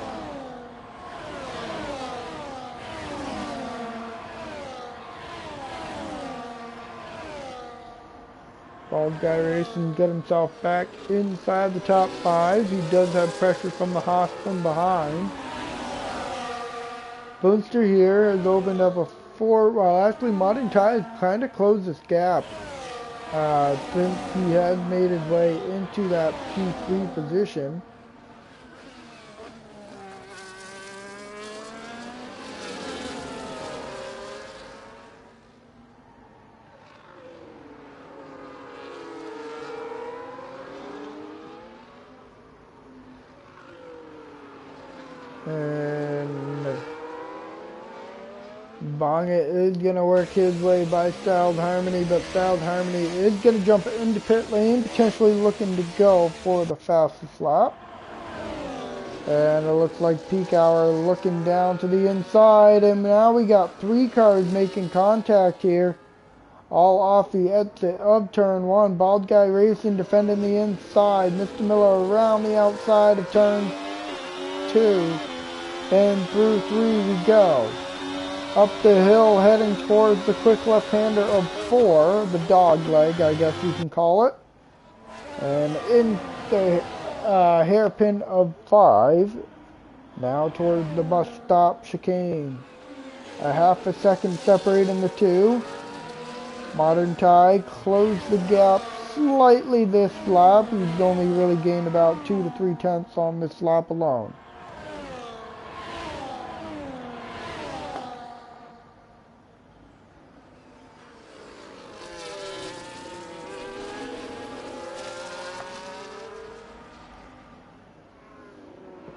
S1: Bald Guy Racing got himself back inside the top 5. He does have pressure from the Haas from behind. Boonster here has opened up a 4, well actually Modern Ty has kind of closed this gap since he has made his way into that P3 position. And Bonget is going to work his way by Styled Harmony, but Styled Harmony is going to jump into pit lane, potentially looking to go for the fastest lap. And it looks like peak hour looking down to the inside. And now we got 3 cars making contact here. All off the exit of turn 1. Bald Guy Racing defending the inside. Mr. Miller around the outside of turn 2. And through 3 we go. Up the hill heading towards the quick left-hander of 4. The dog leg, I guess you can call it. And in the hairpin of 5. Now towards the bus stop chicane. A half a second separating the 2. Modern Tie closed the gap slightly this lap. He's only really gained about 2 to 3 tenths on this lap alone.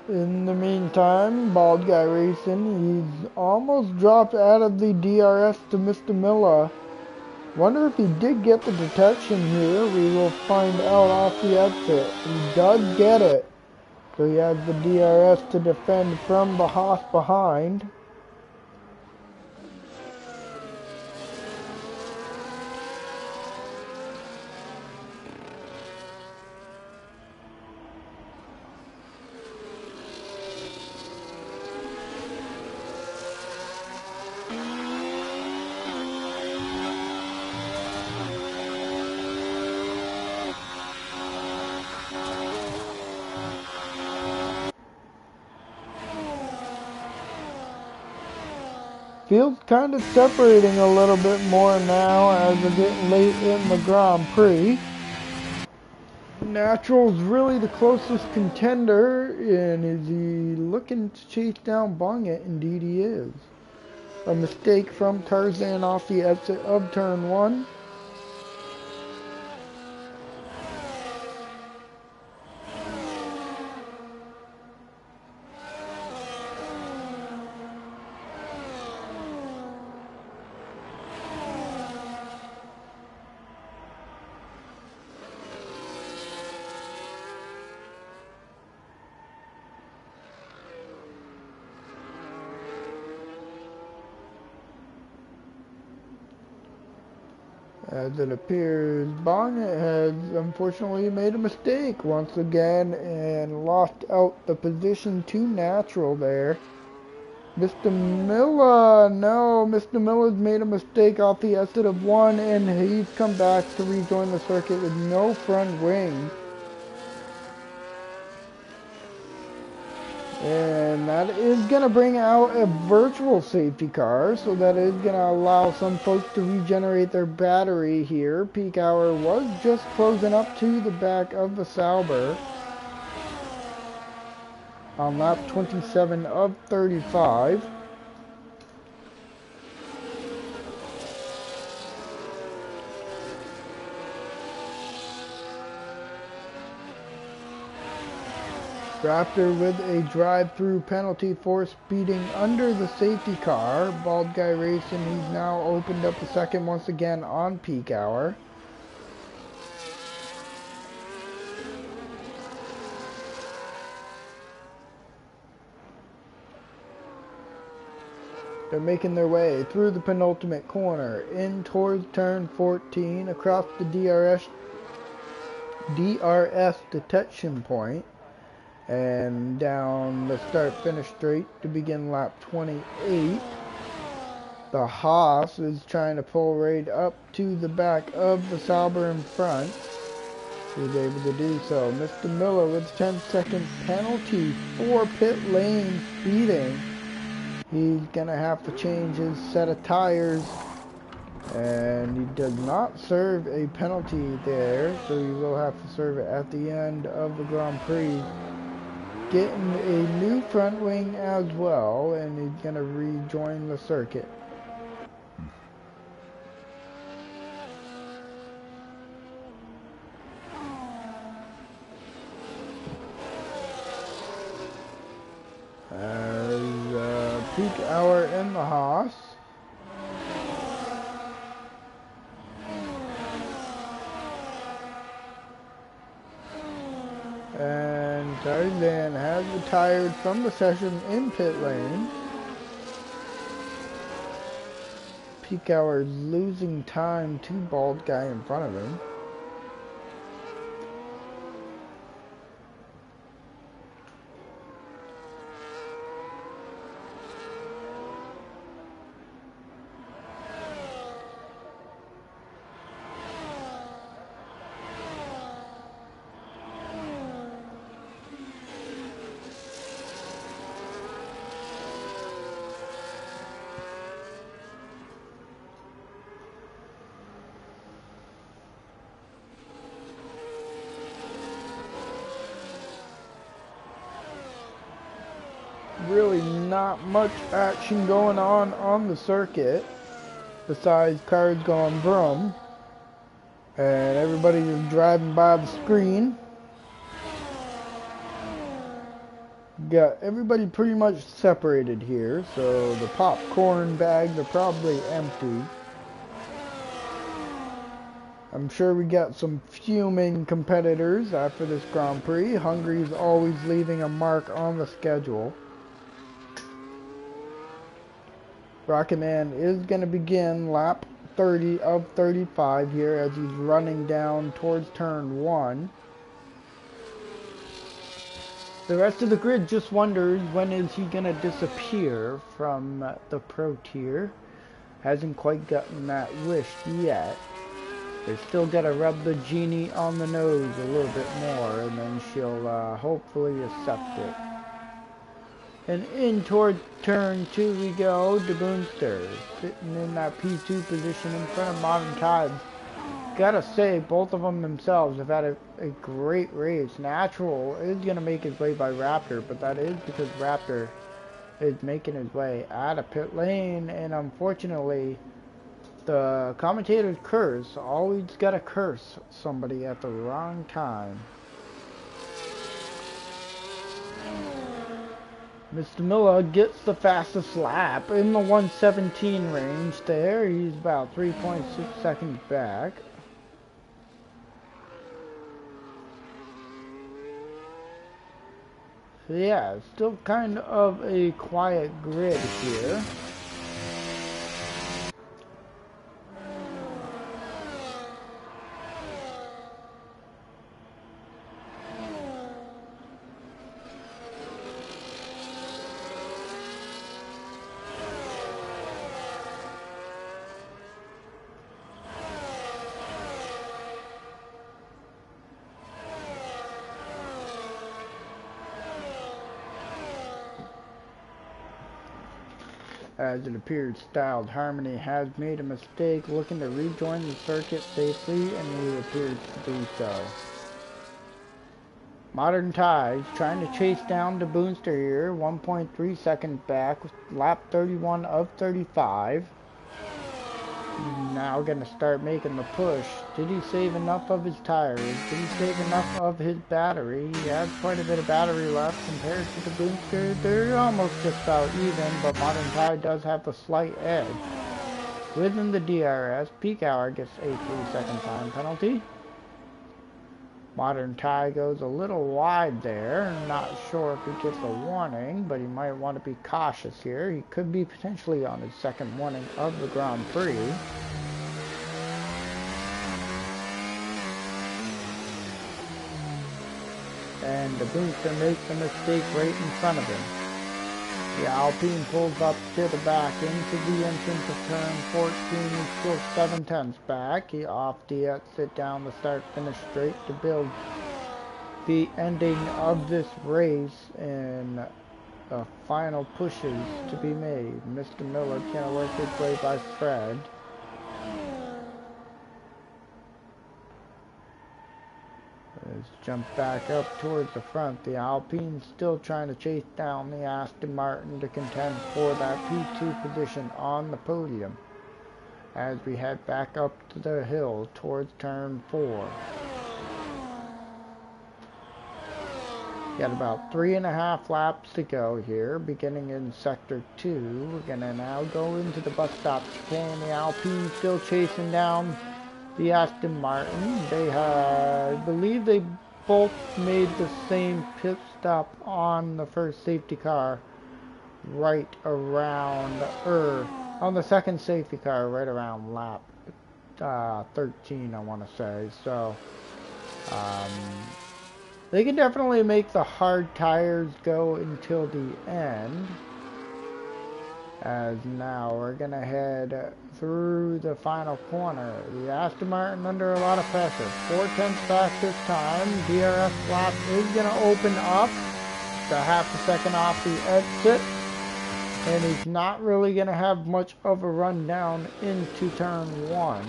S1: In the meantime, Bald Guy Racing, he's almost dropped out of the DRS to Mr. Miller. Wonder if he did get the detection here. We will find out off the exit. He does get it. So he has the DRS to defend from the Haas behind. Fields kind of separating a little bit more now as we're getting late in the Grand Prix. Natural's really the closest contender, and is he looking to chase down Bonget? Indeed he is. A mistake from Tarzan off the exit of turn 1. As it appears, Bonnet has unfortunately made a mistake once again and lost out the position to Natural there. Mr. Miller, no, Mr. Miller's made a mistake off the exit of 1 and he's come back to rejoin the circuit with no front wing. And that is going to bring out a virtual safety car, so that is going to allow some folks to regenerate their battery here. Peak hour was just closing up to the back of the Sauber on lap 27 of 35. Raptor with a drive-through penalty for speeding under the safety car. Bald Guy Racing, he's now opened up the second once again on peak hour. They're making their way through the penultimate corner in towards turn 14 across the DRS detection point. And down the start-finish straight to begin lap 28. The Haas is trying to pull right up to the back of the Sauber in front. He's able to do so. Mr. Miller with 10-second penalty for pit lane speeding. He's going to have to change his set of tires. And he does not serve a penalty there, so he will have to serve it at the end of the Grand Prix. Getting a new front wing as well, and he's going to rejoin the circuit. As peak hour in the Haas. And Tarzan has retired from the session in pit lane. Peak Hour is losing time to bald guy in front of him. Really not much action going on the circuit besides cars going vroom and everybody just driving by the screen. Got everybody pretty much separated here, so the popcorn bags are probably empty. I'm sure we got some fuming competitors after this Grand Prix. Hungary's always leaving a mark on the schedule. Rocket Man is going to begin lap 30 of 35 here as he's running down towards turn 1. The rest of the grid just wonders when is he going to disappear from the Pro Tier. Hasn't quite gotten that wish yet. They still got to rub the genie on the nose a little bit more and then she'll hopefully accept it. And in toward turn 2 we go. De Boonster sitting in that P2 position in front of Modern Tides. Gotta say, both of them themselves have had a great race. Natural is gonna make his way by Raptor, but that is because Raptor is making his way out of pit lane, and unfortunately the commentator's curse always gotta curse somebody at the wrong time. Mr. Miller gets the fastest lap in the 117 range there. He's about 3.6 seconds back. So yeah, still kind of a quiet grid here. As it appears, Styled Harmony has made a mistake looking to rejoin the circuit safely, and he appears to do so. Modern Tides trying to chase down De Boonster here, 1.3 seconds back, lap 31 of 35. Now gonna start making the push. Did he save enough of his tires? Did he save enough of his battery? He has quite a bit of battery left compared to the Boonster. They're almost just about even, but Modern Tide does have the slight edge. Within the DRS, Peak Hour gets a 3-second time penalty. Modern Tide goes a little wide there. Not sure if he gets a warning, but he might want to be cautious here. He could be potentially on his second warning of the Grand Prix. And the Boonster makes a mistake right in front of him. The Alpine pulls up to the back into the entrance of turn 14. He's still 7/10 back. He off the exit down the start-finish straight to build the ending of this race and the final pushes to be made. Mr. Miller can't work his way by Fred. Let's jump back up towards the front. The Alpine's still trying to chase down the Aston Martin to contend for that P2 position on the podium as we head back up to the hill towards turn 4. Got about 3.5 laps to go here, beginning in sector 2. We're gonna now go into the bus stop chicane. The Alpine still chasing down the Aston Martin. They I believe they both made the same pit stop on the first safety car, right around, on the second safety car, right around lap 13, I want to say. So, they can definitely make the hard tires go until the end. As now we're gonna head through the final corner. The Aston Martin under a lot of pressure. 4/10 back this time. DRS lap is gonna open up. The half a second off the exit. And he's not really gonna have much of a run down into turn 1.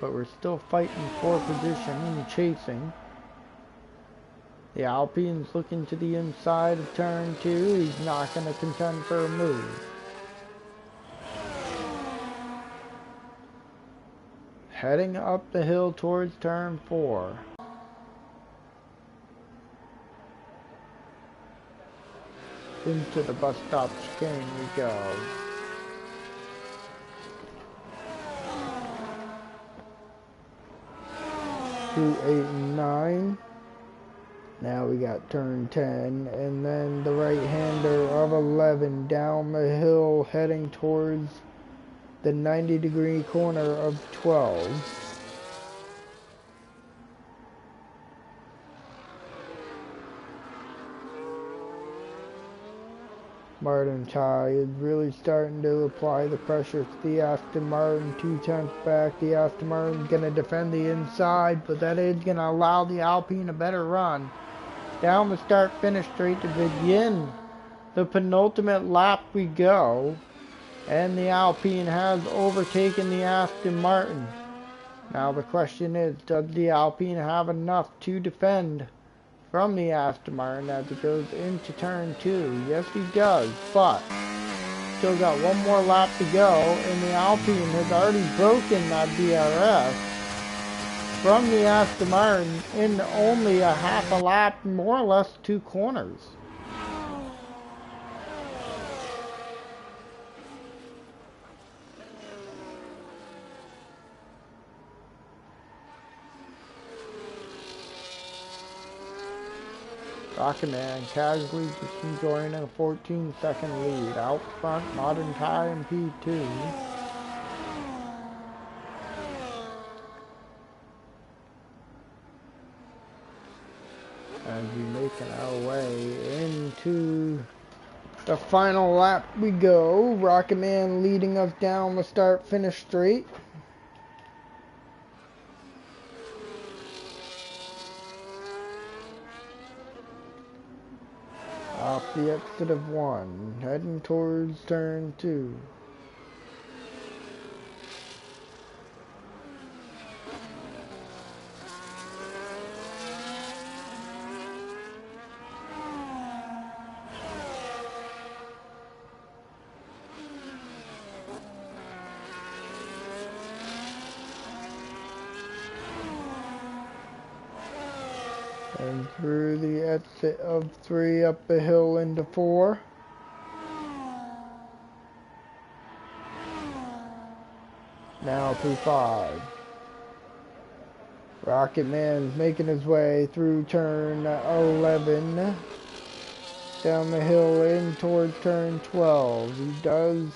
S1: But we're still fighting for position and chasing. The Alpine's looking to the inside of turn 2. He's not going to contend for a move. Heading up the hill towards turn 4. Into the bus stop chicane we go. 2, 8, and 9. Now we got turn 10, and then the right-hander of 11 down the hill heading towards the 90-degree corner of 12. Martin Ty is really starting to apply the pressure to the Aston Martin. 2/10 back. The Aston Martin's going to defend the inside, but that is going to allow the Alpine a better run. Down the start-finish straight to begin the penultimate lap we go. And the Alpine has overtaken the Aston Martin. Now the question is, does the Alpine have enough to defend from the Aston Martin as it goes into turn 2? Yes, he does, but still got one more lap to go, and the Alpine has already broken that DRS from the Aston Martin in only a half a lap, more or less 2 corners. Rocket Man casually just enjoying a 14-second lead. Out front, Modern Tie in P2. As we making our way into the final lap we go. Rocket Man leading us down the start-finish straight. Off the exit of 1, heading towards turn 2. And through the exit of 3 up the hill into 4. Now through 5. Rocket Man's making his way through turn 11. Down the hill in towards turn 12. He does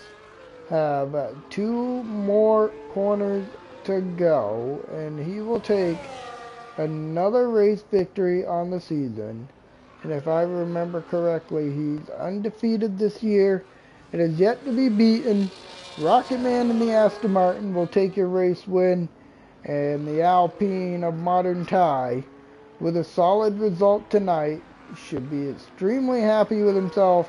S1: have 2 more corners to go, and he will take another race victory on the season. And if I remember correctly, he's undefeated this year. It is yet to be beaten. Rocket Man and the Aston Martin will take your race win. And the Alpine of Modern Tie, with a solid result tonight, should be extremely happy with himself.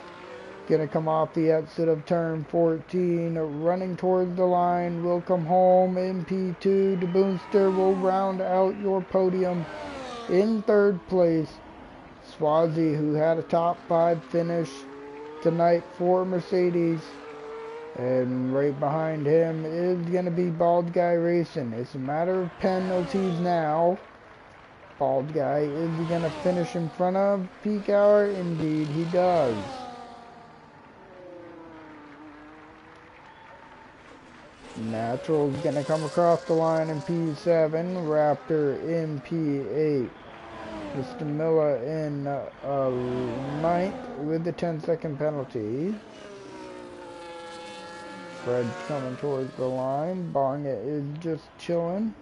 S1: Gonna come off the exit of turn 14, running towards the line, will come home in P2. De Boonster will round out your podium in 3rd place. Swazi, who had a top 5 finish tonight for Mercedes. And right behind him is going to be Bald Guy Racing. It's a matter of penalties now. Bald Guy is going to finish in front of Peak Hour. Indeed, he does. Natural's gonna come across the line in P7. Raptor in P8. Mr. Miller in ninth with the 10-second penalty. Fred's coming towards the line. Bonget is just chilling.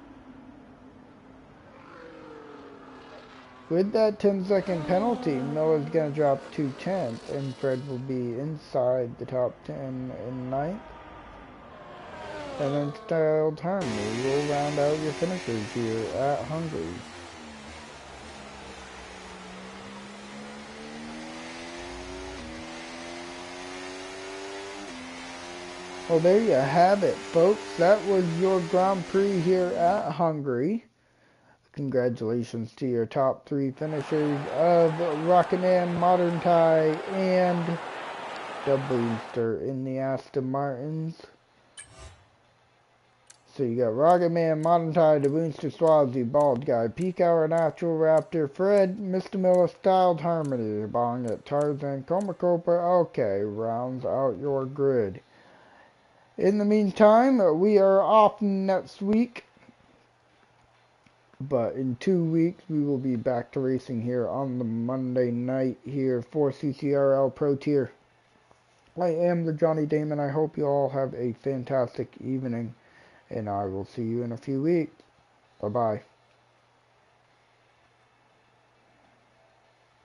S1: With that 10-second penalty, Miller's going to drop to 10th, and Fred will be inside the top 10 in ninth. And then Styled Harmony will round out your finishers here at Hungary. Well, there you have it, folks. That was your Grand Prix here at Hungary. Congratulations to your top 3 finishers of Rocket Man, Modern Tie, and the Booster in the Aston Martins. So you got Rocket Man, Modern Tie, the Booster, Swazi, Bald Guy, Peak Hour, Natural Raptor, Fred, Mr. Miller, Styled Harmony, Bonget, Tarzan, Coma Copa. Okay, rounds out your grid. In the meantime, we are off next week. But in 2 weeks, we will be back to racing here on the Monday night here for CCRL Pro Tier. I am the Johnny Damon. I hope you all have a fantastic evening. And I will see you in a few weeks. Bye-bye.